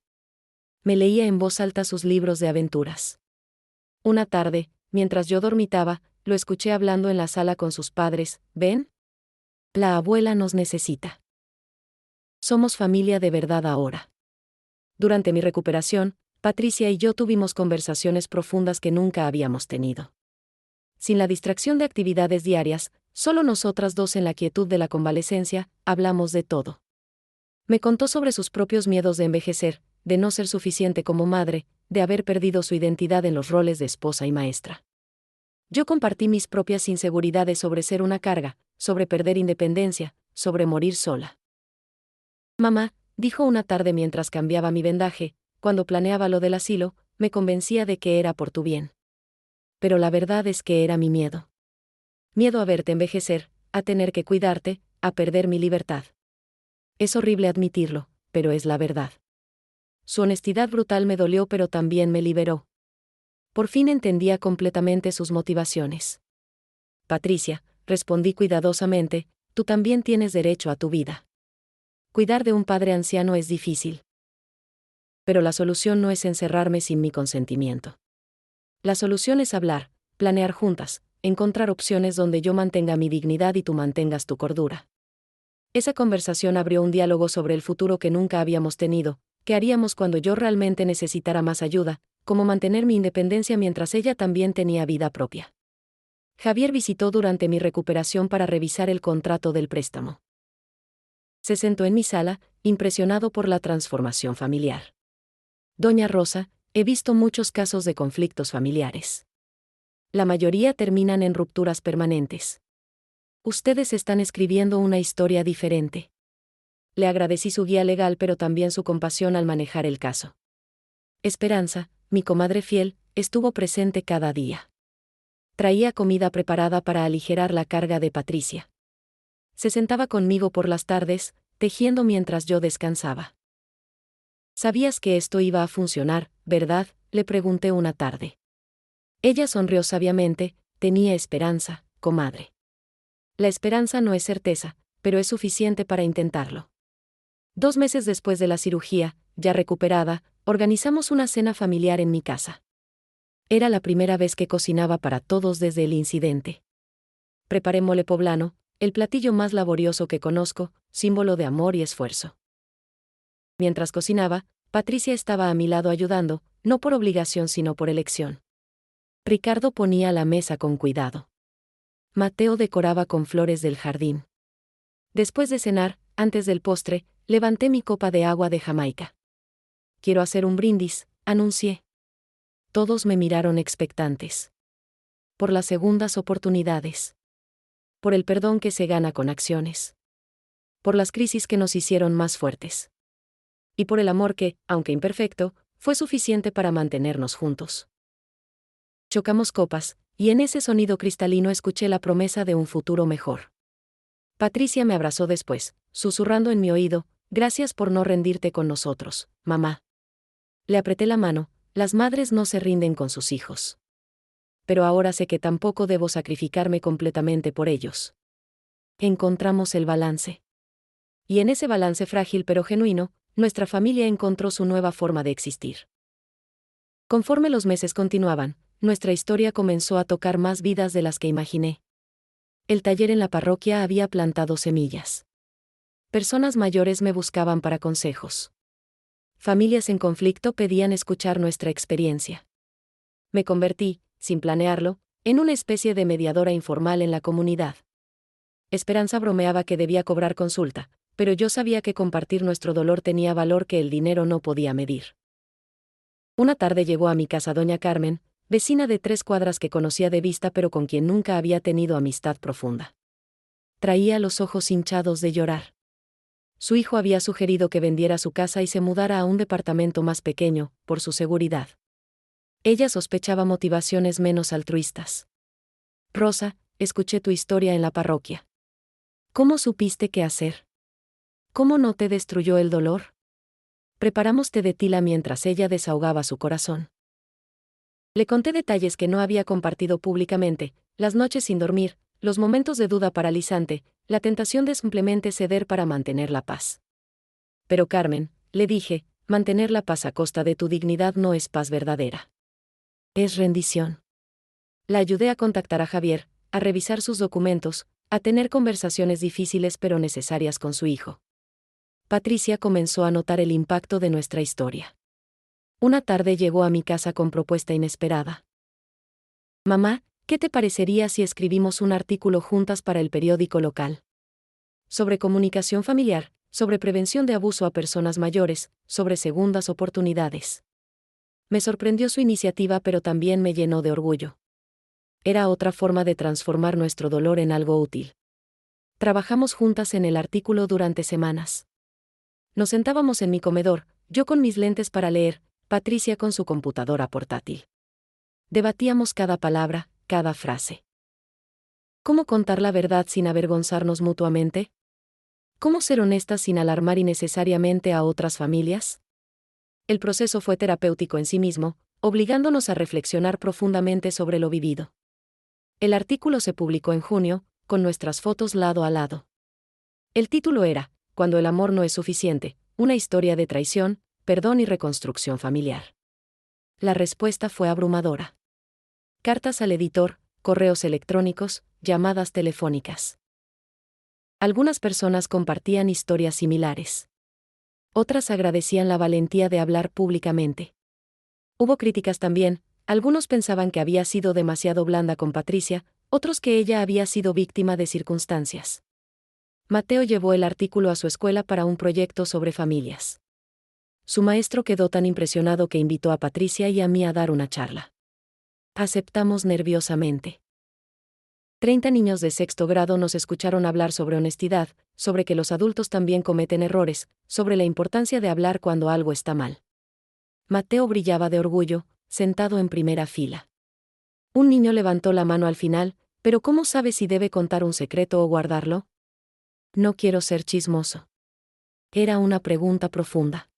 Me leía en voz alta sus libros de aventuras. Una tarde, mientras yo dormitaba, lo escuché hablando en la sala con sus padres. ¿Ven? La abuela nos necesita. Somos familia de verdad ahora. Durante mi recuperación, Patricia y yo tuvimos conversaciones profundas que nunca habíamos tenido. Sin la distracción de actividades diarias, solo nosotras dos en la quietud de la convalecencia, hablamos de todo. Me contó sobre sus propios miedos de envejecer, de no ser suficiente como madre, de haber perdido su identidad en los roles de esposa y maestra. Yo compartí mis propias inseguridades sobre ser una carga, sobre perder independencia, sobre morir sola. Mamá, dijo una tarde mientras cambiaba mi vendaje, cuando planeaba lo del asilo, me convencía de que era por tu bien. Pero la verdad es que era mi miedo. Miedo a verte envejecer, a tener que cuidarte, a perder mi libertad. Es horrible admitirlo, pero es la verdad. Su honestidad brutal me dolió, pero también me liberó. Por fin entendía completamente sus motivaciones. Patricia, respondí cuidadosamente, tú también tienes derecho a tu vida. Cuidar de un padre anciano es difícil. Pero la solución no es encerrarme sin mi consentimiento. La solución es hablar, planear juntas, encontrar opciones donde yo mantenga mi dignidad y tú mantengas tu cordura. Esa conversación abrió un diálogo sobre el futuro que nunca habíamos tenido, qué haríamos cuando yo realmente necesitara más ayuda, cómo mantener mi independencia mientras ella también tenía vida propia. Javier visitó durante mi recuperación para revisar el contrato del préstamo. Se sentó en mi sala, impresionado por la transformación familiar. Doña Rosa, he visto muchos casos de conflictos familiares. La mayoría terminan en rupturas permanentes. Ustedes están escribiendo una historia diferente. Le agradecí su guía legal, pero también su compasión al manejar el caso. Esperanza, mi comadre fiel, estuvo presente cada día. Traía comida preparada para aligerar la carga de Patricia. Se sentaba conmigo por las tardes, tejiendo mientras yo descansaba. ¿Sabías que esto iba a funcionar, verdad?, le pregunté una tarde. Ella sonrió sabiamente, tenía esperanza, comadre. La esperanza no es certeza, pero es suficiente para intentarlo. 2 meses después de la cirugía, ya recuperada, organizamos una cena familiar en mi casa. Era la primera vez que cocinaba para todos desde el incidente. Preparé mole poblano, el platillo más laborioso que conozco, símbolo de amor y esfuerzo. Mientras cocinaba, Patricia estaba a mi lado ayudando, no por obligación sino por elección. Ricardo ponía la mesa con cuidado. Mateo decoraba con flores del jardín. Después de cenar, antes del postre, levanté mi copa de agua de Jamaica. Quiero hacer un brindis, anuncié. Todos me miraron expectantes. Por las segundas oportunidades. Por el perdón que se gana con acciones. Por las crisis que nos hicieron más fuertes. Y por el amor que, aunque imperfecto, fue suficiente para mantenernos juntos. Chocamos copas, y en ese sonido cristalino escuché la promesa de un futuro mejor. Patricia me abrazó después, susurrando en mi oído, gracias por no rendirte con nosotros, mamá. Le apreté la mano, las madres no se rinden con sus hijos. Pero ahora sé que tampoco debo sacrificarme completamente por ellos. Encontramos el balance. Y en ese balance frágil pero genuino, nuestra familia encontró su nueva forma de existir. Conforme los meses continuaban, nuestra historia comenzó a tocar más vidas de las que imaginé. El taller en la parroquia había plantado semillas. Personas mayores me buscaban para consejos. Familias en conflicto pedían escuchar nuestra experiencia. Me convertí, sin planearlo, en una especie de mediadora informal en la comunidad. Esperanza bromeaba que debía cobrar consulta, pero yo sabía que compartir nuestro dolor tenía valor que el dinero no podía medir. Una tarde llegó a mi casa doña Carmen, vecina de 3 cuadras que conocía de vista pero con quien nunca había tenido amistad profunda. Traía los ojos hinchados de llorar. Su hijo había sugerido que vendiera su casa y se mudara a un departamento más pequeño, por su seguridad. Ella sospechaba motivaciones menos altruistas. Rosa, escuché tu historia en la parroquia. ¿Cómo supiste qué hacer? ¿Cómo no te destruyó el dolor? Preparamos té de tila mientras ella desahogaba su corazón. Le conté detalles que no había compartido públicamente, las noches sin dormir, los momentos de duda paralizante, la tentación de simplemente ceder para mantener la paz. Pero Carmen, le dije, mantener la paz a costa de tu dignidad no es paz verdadera. Es rendición. La ayudé a contactar a Javier, a revisar sus documentos, a tener conversaciones difíciles pero necesarias con su hijo. Patricia comenzó a notar el impacto de nuestra historia. Una tarde llegó a mi casa con propuesta inesperada. Mamá, ¿qué te parecería si escribimos un artículo juntas para el periódico local? Sobre comunicación familiar, sobre prevención de abuso a personas mayores, sobre segundas oportunidades. Me sorprendió su iniciativa, pero también me llenó de orgullo. Era otra forma de transformar nuestro dolor en algo útil. Trabajamos juntas en el artículo durante semanas. Nos sentábamos en mi comedor, yo con mis lentes para leer, Patricia con su computadora portátil. Debatíamos cada palabra, cada frase. ¿Cómo contar la verdad sin avergonzarnos mutuamente? ¿Cómo ser honestas sin alarmar innecesariamente a otras familias? El proceso fue terapéutico en sí mismo, obligándonos a reflexionar profundamente sobre lo vivido. El artículo se publicó en junio, con nuestras fotos lado a lado. El título era, Cuando el amor no es suficiente, una historia de traición, perdón y reconstrucción familiar. La respuesta fue abrumadora. Cartas al editor, correos electrónicos, llamadas telefónicas. Algunas personas compartían historias similares. Otras agradecían la valentía de hablar públicamente. Hubo críticas también, algunos pensaban que había sido demasiado blanda con Patricia, otros que ella había sido víctima de circunstancias. Mateo llevó el artículo a su escuela para un proyecto sobre familias. Su maestro quedó tan impresionado que invitó a Patricia y a mí a dar una charla. Aceptamos nerviosamente. 30 niños de sexto grado nos escucharon hablar sobre honestidad, sobre que los adultos también cometen errores, sobre la importancia de hablar cuando algo está mal. Mateo brillaba de orgullo, sentado en primera fila. Un niño levantó la mano al final, pero ¿cómo sabe si debe contar un secreto o guardarlo? No quiero ser chismoso. Era una pregunta profunda.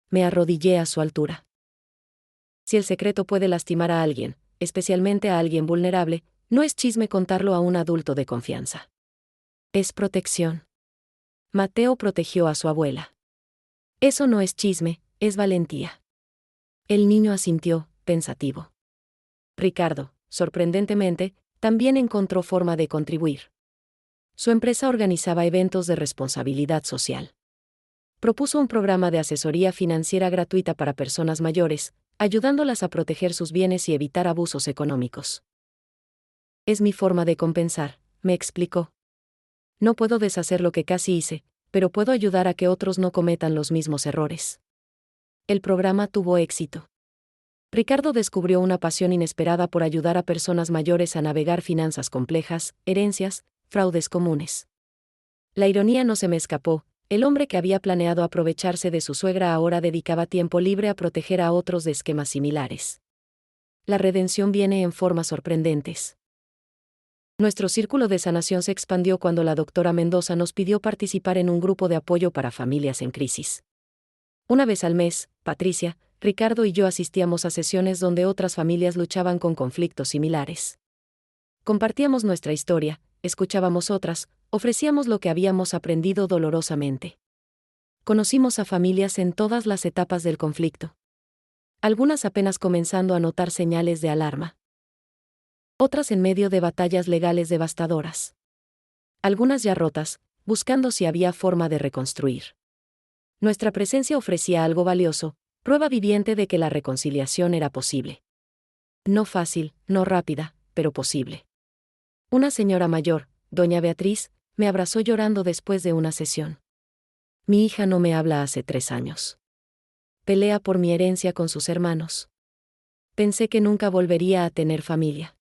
Me arrodillé a su altura. Si el secreto puede lastimar a alguien, especialmente a alguien vulnerable, no es chisme contarlo a un adulto de confianza. Es protección. Mateo protegió a su abuela. Eso no es chisme, es valentía. El niño asintió, pensativo. Ricardo, sorprendentemente, también encontró forma de contribuir. Su empresa organizaba eventos de responsabilidad social. Propuso un programa de asesoría financiera gratuita para personas mayores, ayudándolas a proteger sus bienes y evitar abusos económicos. Es mi forma de compensar, me explicó. No puedo deshacer lo que casi hice, pero puedo ayudar a que otros no cometan los mismos errores. El programa tuvo éxito. Ricardo descubrió una pasión inesperada por ayudar a personas mayores a navegar finanzas complejas, herencias, fraudes comunes. La ironía no se me escapó. El hombre que había planeado aprovecharse de su suegra ahora dedicaba tiempo libre a proteger a otros de esquemas similares. La redención viene en formas sorprendentes. Nuestro círculo de sanación se expandió cuando la doctora Mendoza nos pidió participar en un grupo de apoyo para familias en crisis. Una vez al mes, Patricia, Ricardo y yo asistíamos a sesiones donde otras familias luchaban con conflictos similares. Compartíamos nuestra historia, escuchábamos otras, ofrecíamos lo que habíamos aprendido dolorosamente. Conocimos a familias en todas las etapas del conflicto. Algunas apenas comenzando a notar señales de alarma. Otras en medio de batallas legales devastadoras. Algunas ya rotas, buscando si había forma de reconstruir. Nuestra presencia ofrecía algo valioso, prueba viviente de que la reconciliación era posible. No fácil, no rápida, pero posible. Una señora mayor, doña Beatriz, me abrazó llorando después de una sesión. Mi hija no me habla hace 3 años. Pelea por mi herencia con sus hermanos. Pensé que nunca volvería a tener familia.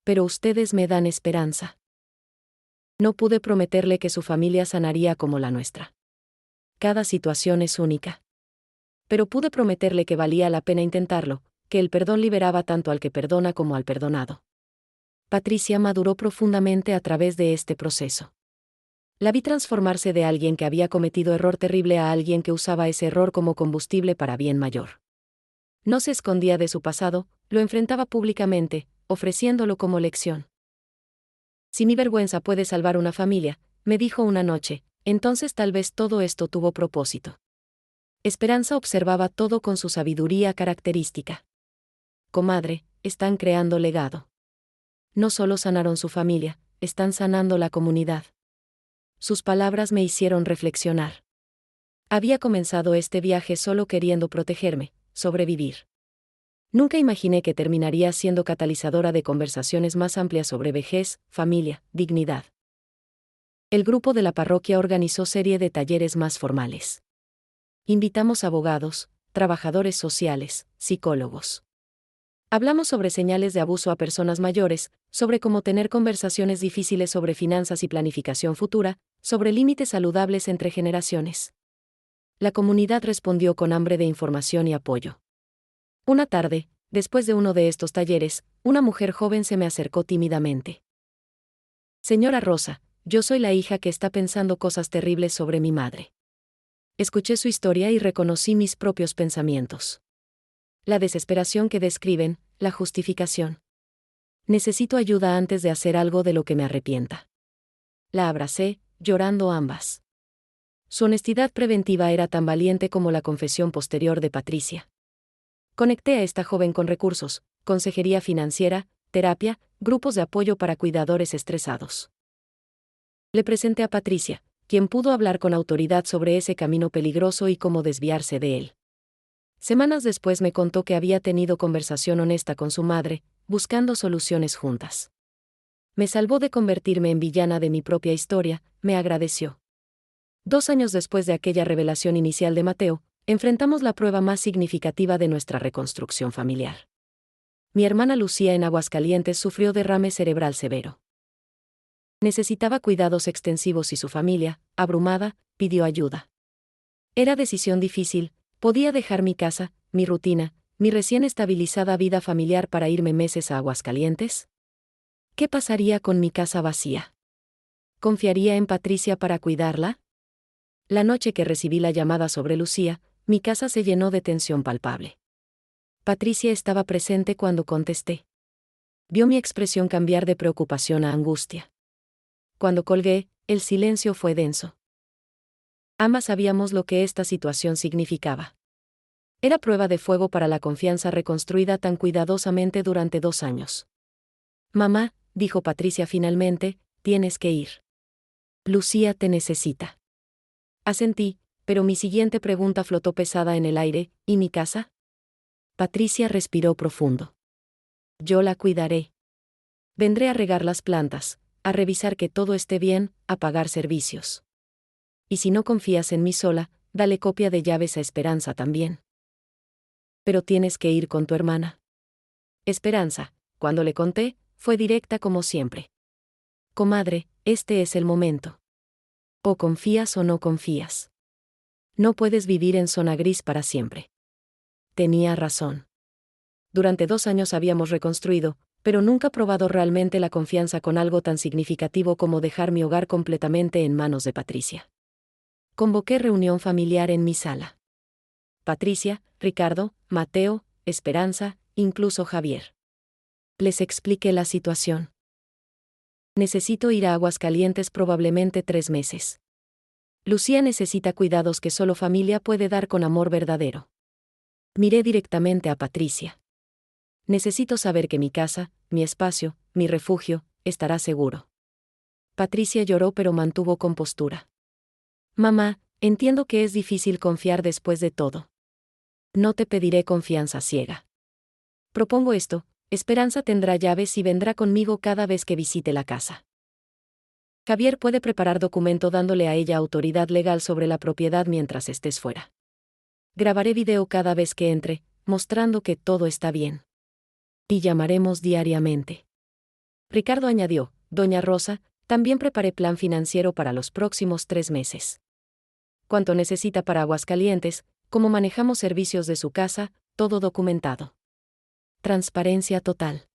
Pero ustedes me dan esperanza. No pude prometerle que su familia sanaría como la nuestra. Cada situación es única. Pero pude prometerle que valía la pena intentarlo, que el perdón liberaba tanto al que perdona como al perdonado. Patricia maduró profundamente a través de este proceso. La vi transformarse de alguien que había cometido error terrible a alguien que usaba ese error como combustible para bien mayor. No se escondía de su pasado, lo enfrentaba públicamente, ofreciéndolo como lección. Si mi vergüenza puede salvar una familia, me dijo una noche, entonces tal vez todo esto tuvo propósito. Esperanza observaba todo con su sabiduría característica. Comadre, están creando legado. No solo sanaron su familia, están sanando la comunidad. Sus palabras me hicieron reflexionar. Había comenzado este viaje solo queriendo protegerme, sobrevivir. Nunca imaginé que terminaría siendo catalizadora de conversaciones más amplias sobre vejez, familia, dignidad. El grupo de la parroquia organizó serie de talleres más formales. Invitamos abogados, trabajadores sociales, psicólogos. Hablamos sobre señales de abuso a personas mayores, sobre cómo tener conversaciones difíciles sobre finanzas y planificación futura, sobre límites saludables entre generaciones. La comunidad respondió con hambre de información y apoyo. Una tarde, después de uno de estos talleres, una mujer joven se me acercó tímidamente. Señora Rosa, yo soy la hija que está pensando cosas terribles sobre mi madre. Escuché su historia y reconocí mis propios pensamientos. La desesperación que describen, la justificación. Necesito ayuda antes de hacer algo de lo que me arrepienta. La abracé, llorando ambas. Su honestidad preventiva era tan valiente como la confesión posterior de Patricia. Conecté a esta joven con recursos, consejería financiera, terapia, grupos de apoyo para cuidadores estresados. Le presenté a Patricia, quien pudo hablar con autoridad sobre ese camino peligroso y cómo desviarse de él. Semanas después me contó que había tenido conversación honesta con su madre, buscando soluciones juntas. Me salvó de convertirme en villana de mi propia historia, me agradeció. 2 años después de aquella revelación inicial de Mateo, enfrentamos la prueba más significativa de nuestra reconstrucción familiar. Mi hermana Lucía en Aguascalientes sufrió derrame cerebral severo. Necesitaba cuidados extensivos y su familia, abrumada, pidió ayuda. Era decisión difícil, podía dejar mi casa, mi rutina, mi recién estabilizada vida familiar para irme meses a Aguascalientes. ¿Qué pasaría con mi casa vacía? ¿Confiaría en Patricia para cuidarla? La noche que recibí la llamada sobre Lucía, mi casa se llenó de tensión palpable. Patricia estaba presente cuando contesté. Vio mi expresión cambiar de preocupación a angustia. Cuando colgué, el silencio fue denso. Ambas sabíamos lo que esta situación significaba. Era prueba de fuego para la confianza reconstruida tan cuidadosamente durante 2 años. Mamá, dijo Patricia finalmente, tienes que ir. Lucía te necesita. Asentí, pero mi siguiente pregunta flotó pesada en el aire, ¿y mi casa? Patricia respiró profundo. Yo la cuidaré. Vendré a regar las plantas, a revisar que todo esté bien, a pagar servicios. Y si no confías en mí sola, dale copia de llaves a Esperanza también. Pero tienes que ir con tu hermana. Esperanza, cuando le conté, fue directa como siempre. Comadre, este es el momento. O confías o no confías. No puedes vivir en zona gris para siempre. Tenía razón. Durante 2 años habíamos reconstruido, pero nunca probado realmente la confianza con algo tan significativo como dejar mi hogar completamente en manos de Patricia. Convoqué reunión familiar en mi sala. Patricia, Ricardo, Mateo, Esperanza, incluso Javier. Les expliqué la situación. Necesito ir a Aguascalientes probablemente 3 meses. Lucía necesita cuidados que solo familia puede dar con amor verdadero. Miré directamente a Patricia. Necesito saber que mi casa, mi espacio, mi refugio, estará seguro. Patricia lloró pero mantuvo compostura. Mamá, entiendo que es difícil confiar después de todo. No te pediré confianza ciega. Propongo esto, Esperanza tendrá llaves y vendrá conmigo cada vez que visite la casa. Javier puede preparar documento dándole a ella autoridad legal sobre la propiedad mientras estés fuera. Grabaré video cada vez que entre, mostrando que todo está bien. Y llamaremos diariamente. Ricardo añadió, Doña Rosa, también preparé plan financiero para los próximos 3 meses. Cuánto necesita para Aguascalientes, cómo manejamos servicios de su casa, todo documentado. Transparencia total.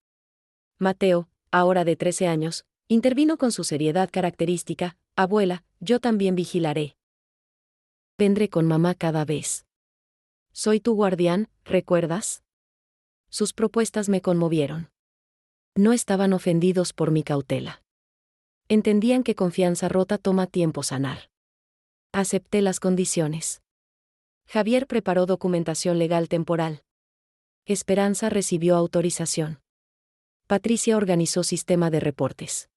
Mateo, ahora de 13 años, intervino con su seriedad característica, abuela, yo también vigilaré. Vendré con mamá cada vez. Soy tu guardián, ¿recuerdas? Sus propuestas me conmovieron. No estaban ofendidos por mi cautela. Entendían que confianza rota toma tiempo sanar. Acepté las condiciones. Javier preparó documentación legal temporal. Esperanza recibió autorización. Patricia organizó sistema de reportes.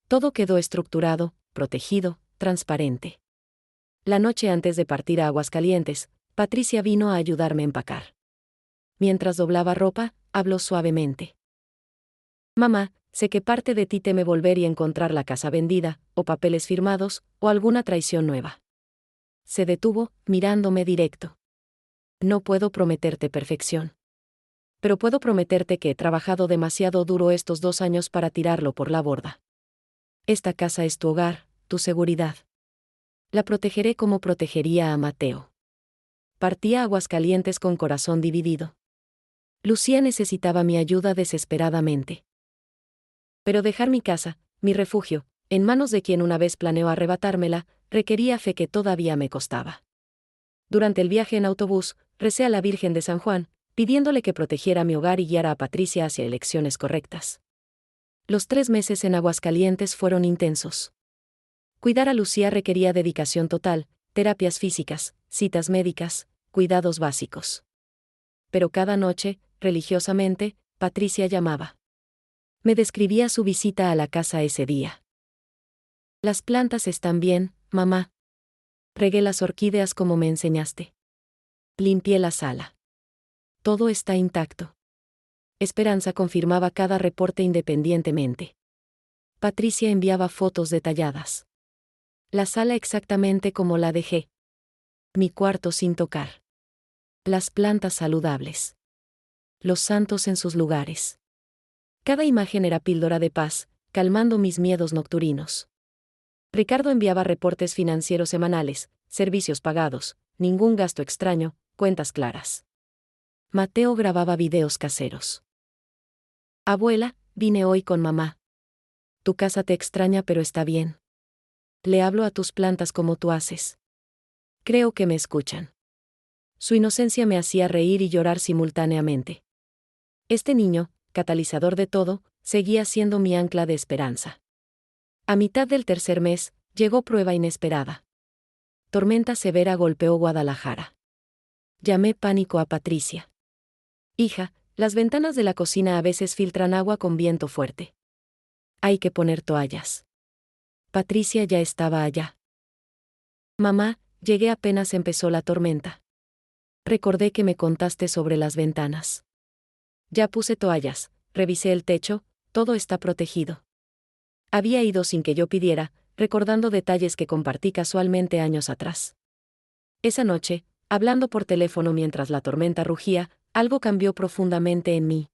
Todo quedó estructurado, protegido, transparente. La noche antes de partir a Aguascalientes, Patricia vino a ayudarme a empacar. Mientras doblaba ropa, habló suavemente. Mamá, Sé que parte de ti teme volver y encontrar la casa vendida, o papeles firmados, o alguna traición nueva. Se detuvo, mirándome directo. No puedo prometerte perfección. Pero puedo prometerte que he trabajado demasiado duro estos 2 años para tirarlo por la borda. Esta casa es tu hogar, tu seguridad. La protegeré como protegería a Mateo. Partí a Aguascalientes con corazón dividido. Lucía necesitaba mi ayuda desesperadamente. Pero dejar mi casa, mi refugio, en manos de quien una vez planeó arrebatármela, requería fe que todavía me costaba. Durante el viaje en autobús, recé a la Virgen de San Juan, pidiéndole que protegiera mi hogar y guiara a Patricia hacia elecciones correctas. Los 3 meses en Aguascalientes fueron intensos. Cuidar a Lucía requería dedicación total, terapias físicas, citas médicas, cuidados básicos. Pero cada noche, religiosamente, Patricia llamaba. Me describía su visita a la casa ese día. Las plantas están bien, mamá. Regué las orquídeas como me enseñaste. Limpié la sala. Todo está intacto. Esperanza confirmaba cada reporte independientemente. Patricia enviaba fotos detalladas. La sala exactamente como la dejé. Mi cuarto sin tocar. Las plantas saludables. Los santos en sus lugares. Cada imagen era píldora de paz, calmando mis miedos nocturnos. Ricardo enviaba reportes financieros semanales, servicios pagados, ningún gasto extraño, cuentas claras. Mateo grababa videos caseros. Abuela, vine hoy con mamá. Tu casa te extraña pero está bien. Le hablo a tus plantas como tú haces. Creo que me escuchan. Su inocencia me hacía reír y llorar simultáneamente. Este niño, catalizador de todo, seguía siendo mi ancla de esperanza. A mitad del tercer mes, llegó prueba inesperada. Tormenta severa golpeó Guadalajara. Llamé pánico a Patricia. Hija, las ventanas de la cocina a veces filtran agua con viento fuerte. Hay que poner toallas. Patricia ya estaba allá. Mamá, llegué apenas empezó la tormenta. Recordé que me contaste sobre las ventanas. Ya puse toallas, revisé el techo, todo está protegido. Había ido sin que yo pidiera, recordando detalles que compartí casualmente años atrás. Esa noche, hablando por teléfono mientras la tormenta rugía, algo cambió profundamente en mí.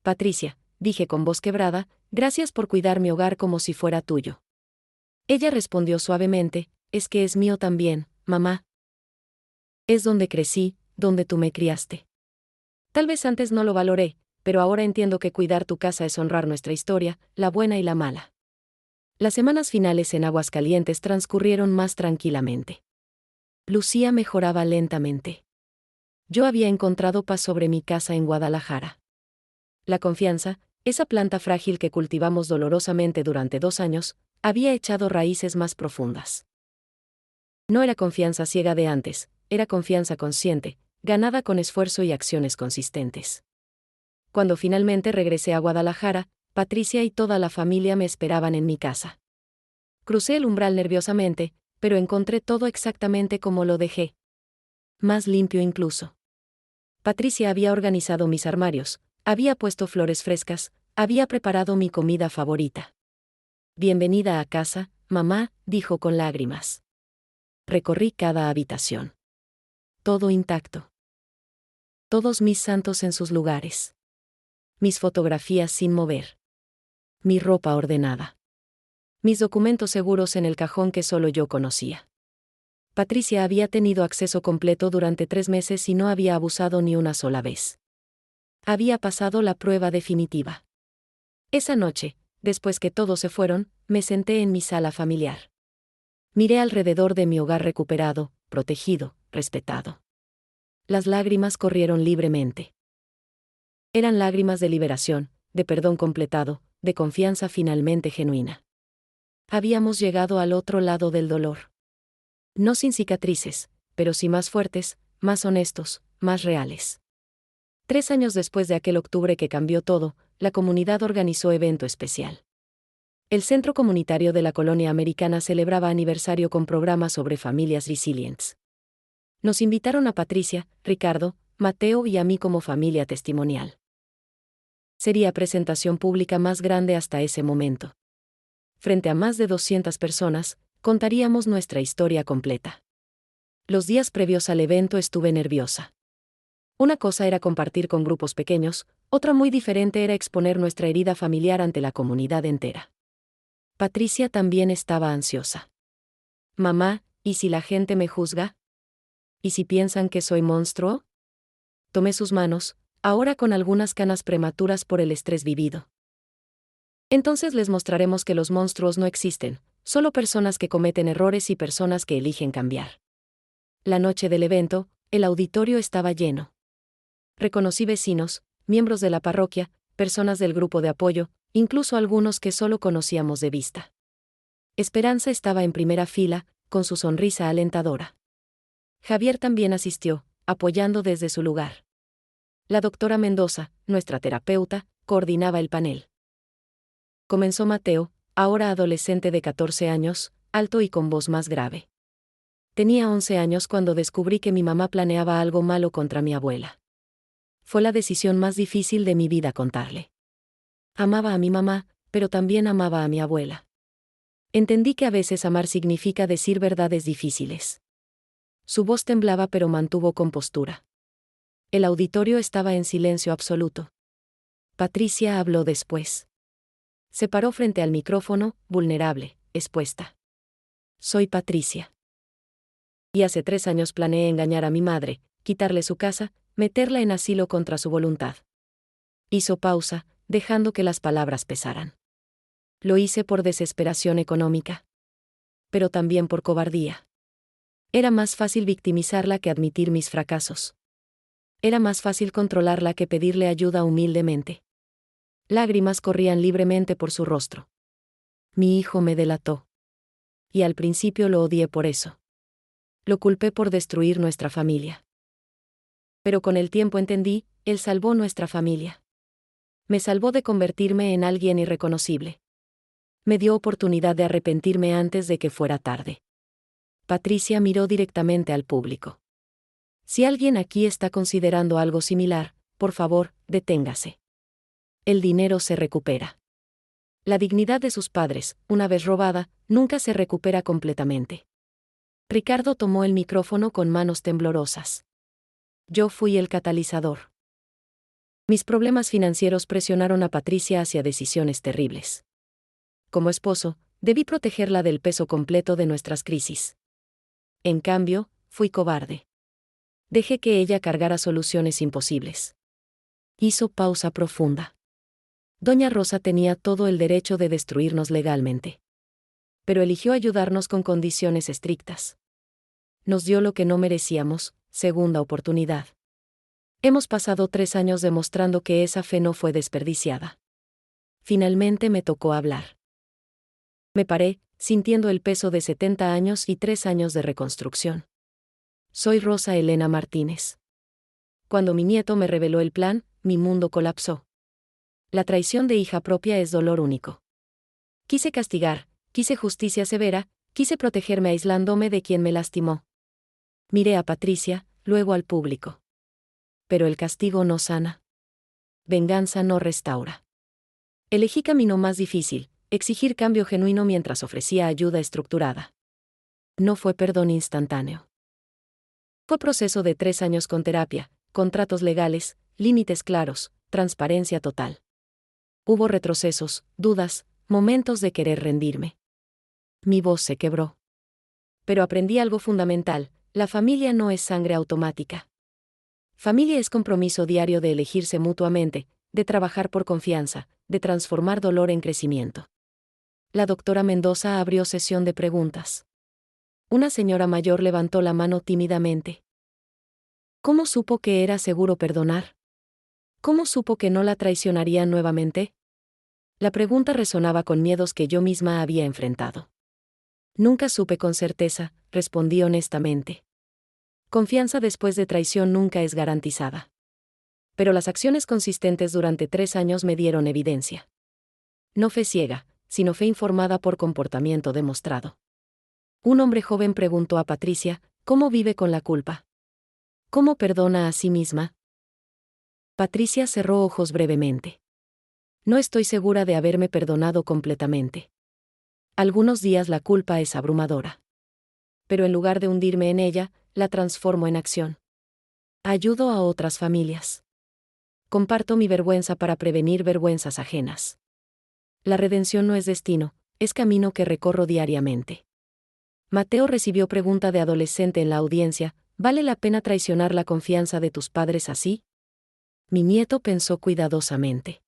Patricia, dije con voz quebrada, gracias por cuidar mi hogar como si fuera tuyo. Ella respondió suavemente, es que es mío también, mamá. Es donde crecí, donde tú me criaste. Tal vez antes no lo valoré, pero ahora entiendo que cuidar tu casa es honrar nuestra historia, la buena y la mala. Las semanas finales en Aguascalientes transcurrieron más tranquilamente. Lucía mejoraba lentamente. Yo había encontrado paz sobre mi casa en Guadalajara. La confianza, esa planta frágil que cultivamos dolorosamente durante 2 años, había echado raíces más profundas. No era confianza ciega de antes, era confianza consciente, ganada con esfuerzo y acciones consistentes. Cuando finalmente regresé a Guadalajara, Patricia y toda la familia me esperaban en mi casa. Crucé el umbral nerviosamente, pero encontré todo exactamente como lo dejé. Más limpio incluso. Patricia había organizado mis armarios, había puesto flores frescas, había preparado mi comida favorita. Bienvenida a casa, mamá, dijo con lágrimas. Recorrí cada habitación. Todo intacto. Todos mis santos en sus lugares. Mis fotografías sin mover. Mi ropa ordenada. Mis documentos seguros en el cajón que solo yo conocía. Patricia había tenido acceso completo durante 3 meses y no había abusado ni una sola vez. Había pasado la prueba definitiva. Esa noche, después que todos se fueron, me senté en mi sala familiar. Miré alrededor de mi hogar recuperado, protegido, respetado. Las lágrimas corrieron libremente. Eran lágrimas de liberación, de perdón completado, de confianza finalmente genuina. Habíamos llegado al otro lado del dolor. No sin cicatrices, pero sí más fuertes, más honestos, más reales. 3 años después de aquel octubre que cambió todo, la comunidad organizó evento especial. El Centro Comunitario de la Colonia Americana celebraba aniversario con programas sobre familias resilientes. Nos invitaron a Patricia, Ricardo, Mateo y a mí como familia testimonial. Sería presentación pública más grande hasta ese momento. Frente a más de 200 personas, contaríamos nuestra historia completa. Los días previos al evento estuve nerviosa. Una cosa era compartir con grupos pequeños, otra muy diferente era exponer nuestra herida familiar ante la comunidad entera. Patricia también estaba ansiosa. Mamá, ¿y si la gente me juzga? ¿Y si piensan que soy monstruo? Tomé sus manos, ahora con algunas canas prematuras por el estrés vivido. Entonces les mostraremos que los monstruos no existen, solo personas que cometen errores y personas que eligen cambiar. La noche del evento, el auditorio estaba lleno. Reconocí vecinos, miembros de la parroquia, personas del grupo de apoyo, incluso algunos que solo conocíamos de vista. Esperanza estaba en primera fila, con su sonrisa alentadora. Javier también asistió, apoyando desde su lugar. La doctora Mendoza, nuestra terapeuta, coordinaba el panel. Comenzó Mateo, ahora adolescente de 14 años, alto y con voz más grave. Tenía 11 años cuando descubrí que mi mamá planeaba algo malo contra mi abuela. Fue la decisión más difícil de mi vida contarle. Amaba a mi mamá, pero también amaba a mi abuela. Entendí que a veces amar significa decir verdades difíciles. Su voz temblaba pero mantuvo compostura. El auditorio estaba en silencio absoluto. Patricia habló después. Se paró frente al micrófono, vulnerable, expuesta. Soy Patricia. Y hace 3 años planeé engañar a mi madre, quitarle su casa, meterla en asilo contra su voluntad. Hizo pausa, dejando que las palabras pesaran. Lo hice por desesperación económica. Pero también por cobardía. Era más fácil victimizarla que admitir mis fracasos. Era más fácil controlarla que pedirle ayuda humildemente. Lágrimas corrían libremente por su rostro. Mi hijo me delató. Y al principio lo odié por eso. Lo culpé por destruir nuestra familia. Pero con el tiempo entendí, él salvó nuestra familia. Me salvó de convertirme en alguien irreconocible. Me dio oportunidad de arrepentirme antes de que fuera tarde. Patricia miró directamente al público. Si alguien aquí está considerando algo similar, por favor, deténgase. El dinero se recupera. La dignidad de sus padres, una vez robada, nunca se recupera completamente. Ricardo tomó el micrófono con manos temblorosas. Yo fui el catalizador. Mis problemas financieros presionaron a Patricia hacia decisiones terribles. Como esposo, debí protegerla del peso completo de nuestras crisis. En cambio, fui cobarde. Dejé que ella cargara soluciones imposibles. Hizo pausa profunda. Doña Rosa tenía todo el derecho de destruirnos legalmente. Pero eligió ayudarnos con condiciones estrictas. Nos dio lo que no merecíamos, segunda oportunidad. Hemos pasado 3 años demostrando que esa fe no fue desperdiciada. Finalmente me tocó hablar. Me paré, sintiendo el peso de 70 años y 3 años de reconstrucción. Soy Rosa Elena Martínez. Cuando mi nieto me reveló el plan, mi mundo colapsó. La traición de hija propia es dolor único. Quise castigar, quise justicia severa, quise protegerme aislándome de quien me lastimó. Miré a Patricia, luego al público. Pero el castigo no sana. Venganza no restaura. Elegí camino más difícil, exigir cambio genuino mientras ofrecía ayuda estructurada. No fue perdón instantáneo. Fue proceso de 3 años con terapia, contratos legales, límites claros, transparencia total. Hubo retrocesos, dudas, momentos de querer rendirme. Mi voz se quebró. Pero aprendí algo fundamental: la familia no es sangre automática. Familia es compromiso diario de elegirse mutuamente, de trabajar por confianza, de transformar dolor en crecimiento. La doctora Mendoza abrió sesión de preguntas. Una señora mayor levantó la mano tímidamente. ¿Cómo supo que era seguro perdonar? ¿Cómo supo que no la traicionarían nuevamente? La pregunta resonaba con miedos que yo misma había enfrentado. Nunca supe con certeza, respondí honestamente. Confianza después de traición nunca es garantizada. Pero las acciones consistentes durante 3 años me dieron evidencia. No fe ciega, sino fe informada por comportamiento demostrado. Un hombre joven preguntó a Patricia, ¿cómo vive con la culpa? ¿Cómo perdona a sí misma? Patricia cerró ojos brevemente. No estoy segura de haberme perdonado completamente. Algunos días la culpa es abrumadora. Pero en lugar de hundirme en ella, la transformo en acción. Ayudo a otras familias. Comparto mi vergüenza para prevenir vergüenzas ajenas. La redención no es destino, es camino que recorro diariamente. Mateo recibió pregunta de adolescente en la audiencia: ¿vale la pena traicionar la confianza de tus padres así? Mi nieto pensó cuidadosamente.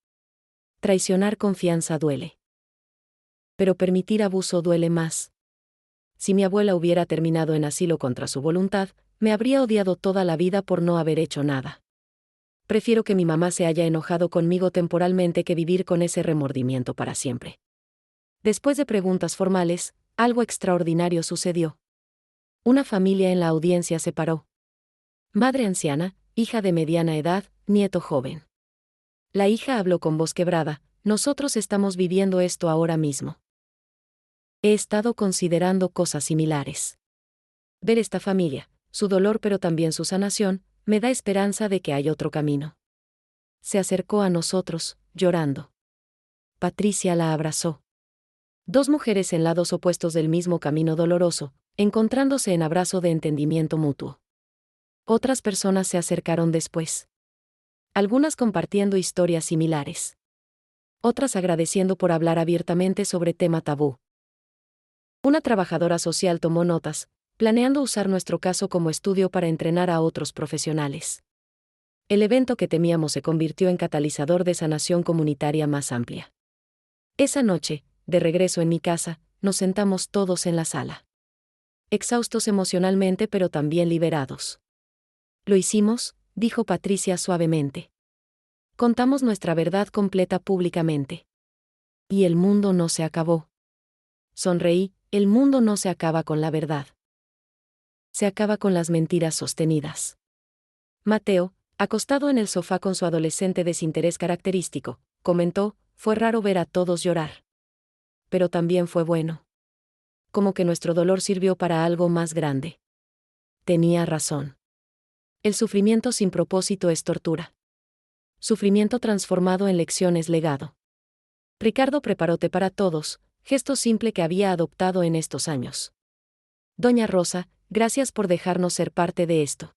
Traicionar confianza duele. Pero permitir abuso duele más. Si mi abuela hubiera terminado en asilo contra su voluntad, me habría odiado toda la vida por no haber hecho nada. Prefiero que mi mamá se haya enojado conmigo temporalmente que vivir con ese remordimiento para siempre. Después de preguntas formales, algo extraordinario sucedió. Una familia en la audiencia se paró. Madre anciana, hija de mediana edad, nieto joven. La hija habló con voz quebrada: nosotros estamos viviendo esto ahora mismo. He estado considerando cosas similares. Ver esta familia, su dolor pero también su sanación, me da esperanza de que hay otro camino. Se acercó a nosotros, llorando. Patricia la abrazó. Dos mujeres en lados opuestos del mismo camino doloroso, encontrándose en abrazo de entendimiento mutuo. Otras personas se acercaron después. Algunas compartiendo historias similares. Otras agradeciendo por hablar abiertamente sobre tema tabú. Una trabajadora social tomó notas, planeando usar nuestro caso como estudio para entrenar a otros profesionales. El evento que temíamos se convirtió en catalizador de sanación comunitaria más amplia. Esa noche, de regreso en mi casa, nos sentamos todos en la sala. Exhaustos emocionalmente pero también liberados. Lo hicimos, dijo Patricia suavemente. Contamos nuestra verdad completa públicamente. Y el mundo no se acabó. Sonreí: el mundo no se acaba con la verdad. Se acaba con las mentiras sostenidas. Mateo, acostado en el sofá con su adolescente desinterés característico, comentó: fue raro ver a todos llorar. Pero también fue bueno. Como que nuestro dolor sirvió para algo más grande. Tenía razón. El sufrimiento sin propósito es tortura. Sufrimiento transformado en lección es legado. Ricardo preparó té para todos, gesto simple que había adoptado en estos años. Doña Rosa, gracias por dejarnos ser parte de esto.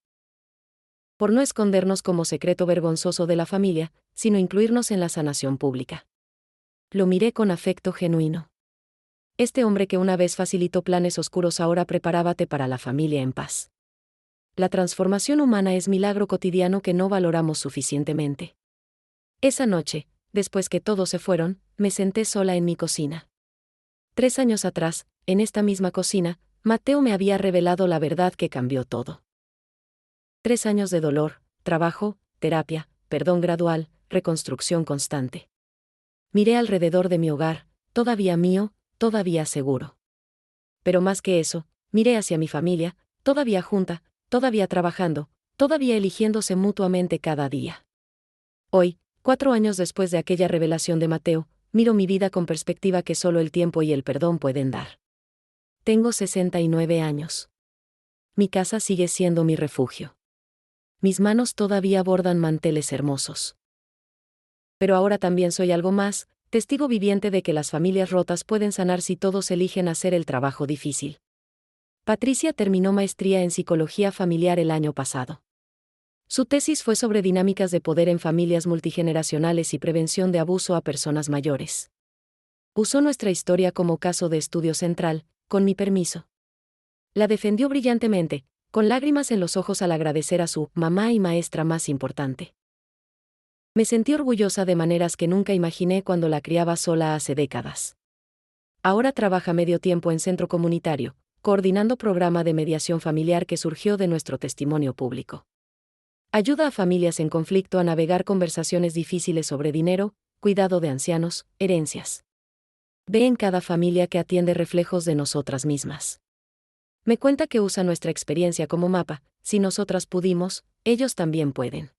Por no escondernos como secreto vergonzoso de la familia, sino incluirnos en la sanación pública. Lo miré con afecto genuino. Este hombre que una vez facilitó planes oscuros ahora preparaba té para la familia en paz. La transformación humana es milagro cotidiano que no valoramos suficientemente. Esa noche, después que todos se fueron, me senté sola en mi cocina. 3 años atrás, en esta misma cocina, Mateo me había revelado la verdad que cambió todo. 3 años de dolor, trabajo, terapia, perdón gradual, reconstrucción constante. Miré alrededor de mi hogar, todavía mío, todavía seguro. Pero más que eso, miré hacia mi familia, todavía junta, todavía trabajando, todavía eligiéndose mutuamente cada día. Hoy, 4 años después de aquella revelación de Mateo, miro mi vida con perspectiva que solo el tiempo y el perdón pueden dar. Tengo 69 años. Mi casa sigue siendo mi refugio. Mis manos todavía bordan manteles hermosos. Pero ahora también soy algo más, testigo viviente de que las familias rotas pueden sanar si todos eligen hacer el trabajo difícil. Patricia terminó maestría en psicología familiar el año pasado. Su tesis fue sobre dinámicas de poder en familias multigeneracionales y prevención de abuso a personas mayores. Usó nuestra historia como caso de estudio central, con mi permiso. La defendió brillantemente, con lágrimas en los ojos al agradecer a su mamá y maestra más importante. Me sentí orgullosa de maneras que nunca imaginé cuando la criaba sola hace décadas. Ahora trabaja medio tiempo en centro comunitario, coordinando programa de mediación familiar que surgió de nuestro testimonio público. Ayuda a familias en conflicto a navegar conversaciones difíciles sobre dinero, cuidado de ancianos, herencias. Ve en cada familia que atiende reflejos de nosotras mismas. Me cuenta que usa nuestra experiencia como mapa: si nosotras pudimos, ellos también pueden.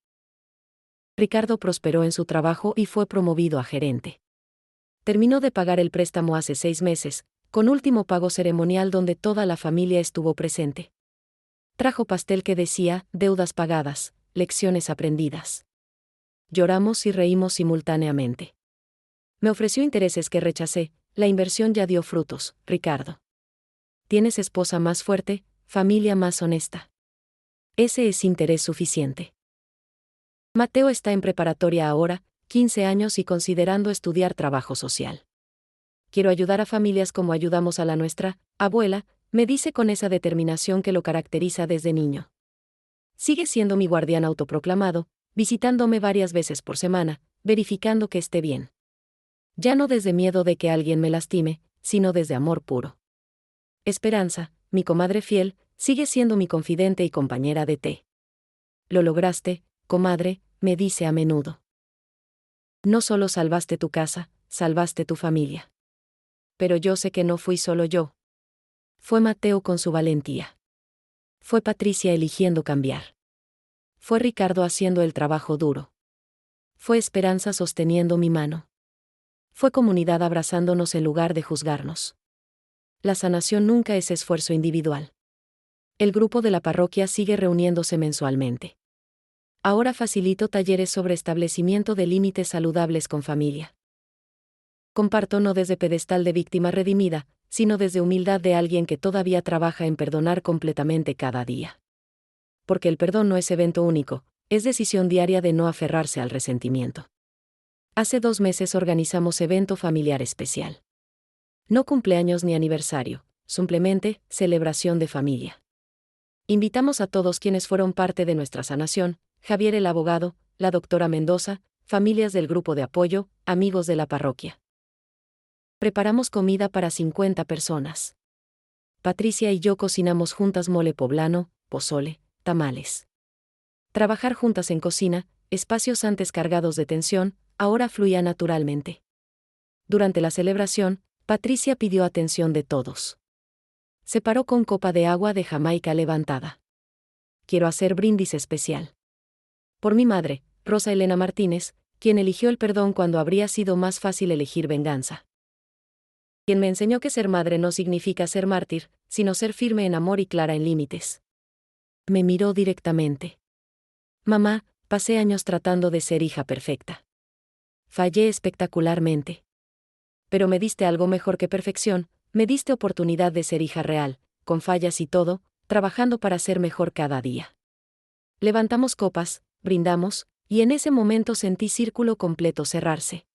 Ricardo prosperó en su trabajo y fue promovido a gerente. Terminó de pagar el préstamo hace 6 meses, con último pago ceremonial donde toda la familia estuvo presente. Trajo pastel que decía: deudas pagadas, lecciones aprendidas. Lloramos y reímos simultáneamente. Me ofreció intereses que rechacé, la inversión ya dio frutos, Ricardo. Tienes esposa más fuerte, familia más honesta. Ese es interés suficiente. Mateo está en preparatoria ahora, 15 años y considerando estudiar trabajo social. Quiero ayudar a familias como ayudamos a la nuestra, abuela, me dice con esa determinación que lo caracteriza desde niño. Sigue siendo mi guardián autoproclamado, visitándome varias veces por semana, verificando que esté bien. Ya no desde miedo de que alguien me lastime, sino desde amor puro. Esperanza, mi comadre fiel, sigue siendo mi confidente y compañera de té. Lo lograste, comadre, me dice a menudo. No solo salvaste tu casa, salvaste tu familia. Pero yo sé que no fui solo yo. Fue Mateo con su valentía. Fue Patricia eligiendo cambiar. Fue Ricardo haciendo el trabajo duro. Fue Esperanza sosteniendo mi mano. Fue comunidad abrazándonos en lugar de juzgarnos. La sanación nunca es esfuerzo individual. El grupo de la parroquia sigue reuniéndose mensualmente. Ahora facilito talleres sobre establecimiento de límites saludables con familia. Comparto no desde pedestal de víctima redimida, sino desde humildad de alguien que todavía trabaja en perdonar completamente cada día. Porque el perdón no es evento único, es decisión diaria de no aferrarse al resentimiento. Hace 2 meses organizamos evento familiar especial. No cumpleaños ni aniversario, simplemente celebración de familia. Invitamos a todos quienes fueron parte de nuestra sanación, Javier el abogado, la doctora Mendoza, familias del grupo de apoyo, amigos de la parroquia. Preparamos comida para 50 personas. Patricia y yo cocinamos juntas mole poblano, pozole, tamales. Trabajar juntas en cocina, espacios antes cargados de tensión, ahora fluía naturalmente. Durante la celebración, Patricia pidió atención de todos. Se paró con copa de agua de Jamaica levantada. Quiero hacer brindis especial. Por mi madre, Rosa Elena Martínez, quien eligió el perdón cuando habría sido más fácil elegir venganza. Quien me enseñó que ser madre no significa ser mártir, sino ser firme en amor y clara en límites. Me miró directamente. Mamá, pasé años tratando de ser hija perfecta. Fallé espectacularmente. Pero me diste algo mejor que perfección, me diste oportunidad de ser hija real, con fallas y todo, trabajando para ser mejor cada día. Levantamos copas, brindamos, y en ese momento sentí círculo completo cerrarse.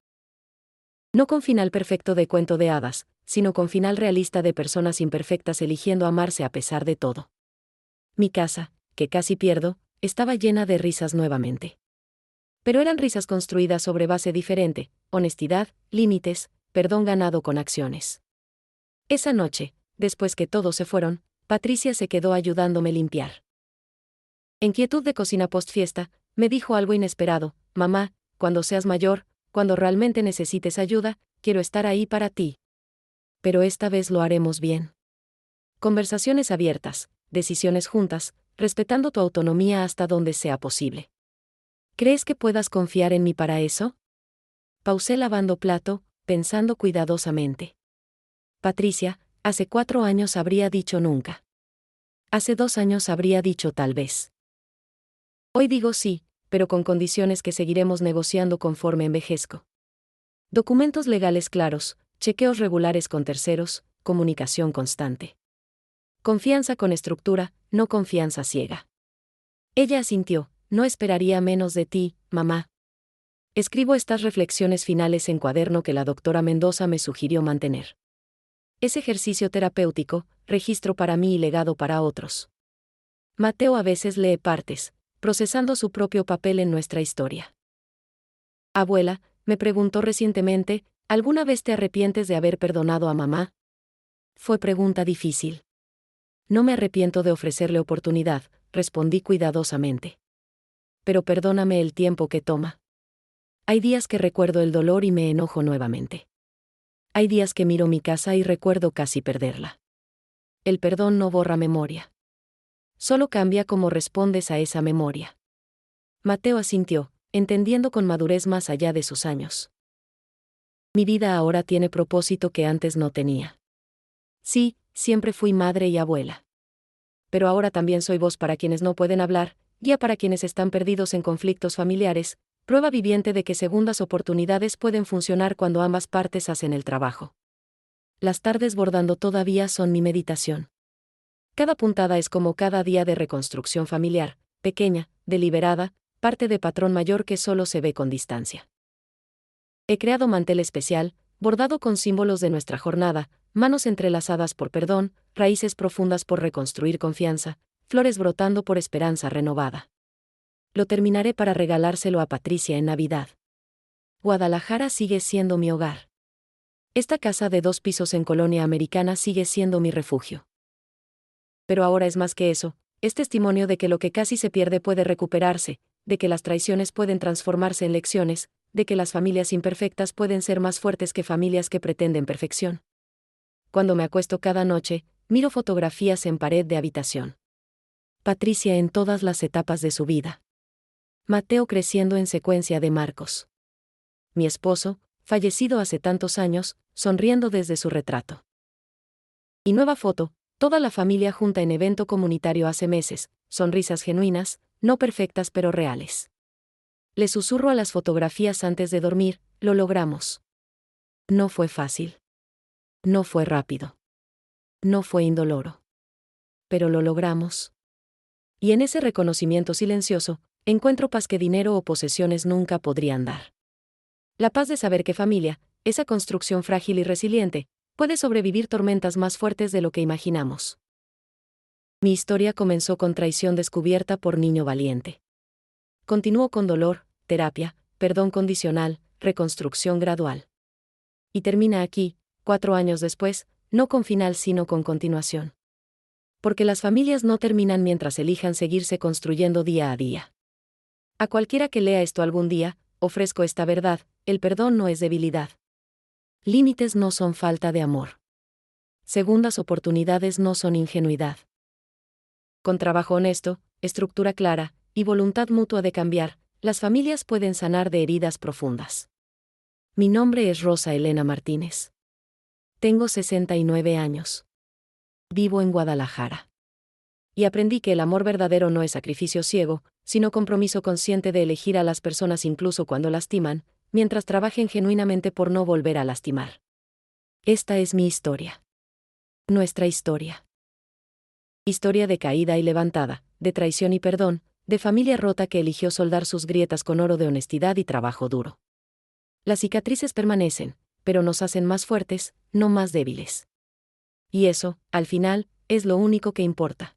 No con final perfecto de cuento de hadas, sino con final realista de personas imperfectas eligiendo amarse a pesar de todo. Mi casa, que casi pierdo, estaba llena de risas nuevamente. Pero eran risas construidas sobre base diferente, honestidad, límites, perdón ganado con acciones. Esa noche, después que todos se fueron, Patricia se quedó ayudándome limpiar. En quietud de cocina post-fiesta, me dijo algo inesperado: mamá, cuando seas mayor, cuando realmente necesites ayuda, quiero estar ahí para ti. Pero esta vez lo haremos bien. Conversaciones abiertas, decisiones juntas, respetando tu autonomía hasta donde sea posible. ¿Crees que puedas confiar en mí para eso? Pausé lavando plato, pensando cuidadosamente. Patricia, hace 4 años habría dicho nunca. Hace 2 años habría dicho tal vez. Hoy digo sí, pero con condiciones que seguiremos negociando conforme envejezco. Documentos legales claros, chequeos regulares con terceros, comunicación constante. Confianza con estructura, no confianza ciega. Ella asintió: no esperaría menos de ti, mamá. Escribo estas reflexiones finales en cuaderno que la doctora Mendoza me sugirió mantener. Es ejercicio terapéutico, registro para mí y legado para otros. Mateo a veces lee partes, procesando su propio papel en nuestra historia. Abuela, me preguntó recientemente, ¿alguna vez te arrepientes de haber perdonado a mamá? Fue pregunta difícil. No me arrepiento de ofrecerle oportunidad, respondí cuidadosamente. Pero perdóname el tiempo que toma. Hay días que recuerdo el dolor y me enojo nuevamente. Hay días que miro mi casa y recuerdo casi perderla. El perdón no borra memoria. Solo cambia cómo respondes a esa memoria. Mateo asintió, entendiendo con madurez más allá de sus años. Mi vida ahora tiene propósito que antes no tenía. Sí, siempre fui madre y abuela. Pero ahora también soy voz para quienes no pueden hablar, guía para quienes están perdidos en conflictos familiares, prueba viviente de que segundas oportunidades pueden funcionar cuando ambas partes hacen el trabajo. Las tardes bordando todavía son mi meditación. Cada puntada es como cada día de reconstrucción familiar, pequeña, deliberada, parte de patrón mayor que solo se ve con distancia. He creado mantel especial, bordado con símbolos de nuestra jornada, manos entrelazadas por perdón, raíces profundas por reconstruir confianza, flores brotando por esperanza renovada. Lo terminaré para regalárselo a Patricia en Navidad. Guadalajara sigue siendo mi hogar. Esta casa de 2 pisos en Colonia Americana sigue siendo mi refugio. Pero ahora es más que eso, es testimonio de que lo que casi se pierde puede recuperarse, de que las traiciones pueden transformarse en lecciones, de que las familias imperfectas pueden ser más fuertes que familias que pretenden perfección. Cuando me acuesto cada noche, miro fotografías en pared de habitación. Patricia en todas las etapas de su vida. Mateo creciendo en secuencia de Marcos. Mi esposo, fallecido hace tantos años, sonriendo desde su retrato. Y nueva foto, toda la familia junta en evento comunitario hace meses, sonrisas genuinas, no perfectas pero reales. Le susurro a las fotografías antes de dormir, lo logramos. No fue fácil. No fue rápido. No fue indoloro. Pero lo logramos. Y en ese reconocimiento silencioso, encuentro paz que dinero o posesiones nunca podrían dar. La paz de saber que familia, esa construcción frágil y resiliente, puede sobrevivir tormentas más fuertes de lo que imaginamos. Mi historia comenzó con traición descubierta por niño valiente. Continuó con dolor, terapia, perdón condicional, reconstrucción gradual. Y termina aquí, 4 años después, no con final sino con continuación. Porque las familias no terminan mientras elijan seguirse construyendo día a día. A cualquiera que lea esto algún día, ofrezco esta verdad: el perdón no es debilidad. Límites no son falta de amor. Segundas oportunidades no son ingenuidad. Con trabajo honesto, estructura clara, y voluntad mutua de cambiar, las familias pueden sanar de heridas profundas. Mi nombre es Rosa Elena Martínez. Tengo 69 años. Vivo en Guadalajara. Y aprendí que el amor verdadero no es sacrificio ciego, sino compromiso consciente de elegir a las personas incluso cuando lastiman, mientras trabajen genuinamente por no volver a lastimar. Esta es mi historia. Nuestra historia. Historia de caída y levantada, de traición y perdón, de familia rota que eligió soldar sus grietas con oro de honestidad y trabajo duro. Las cicatrices permanecen, pero nos hacen más fuertes, no más débiles. Y eso, al final, es lo único que importa.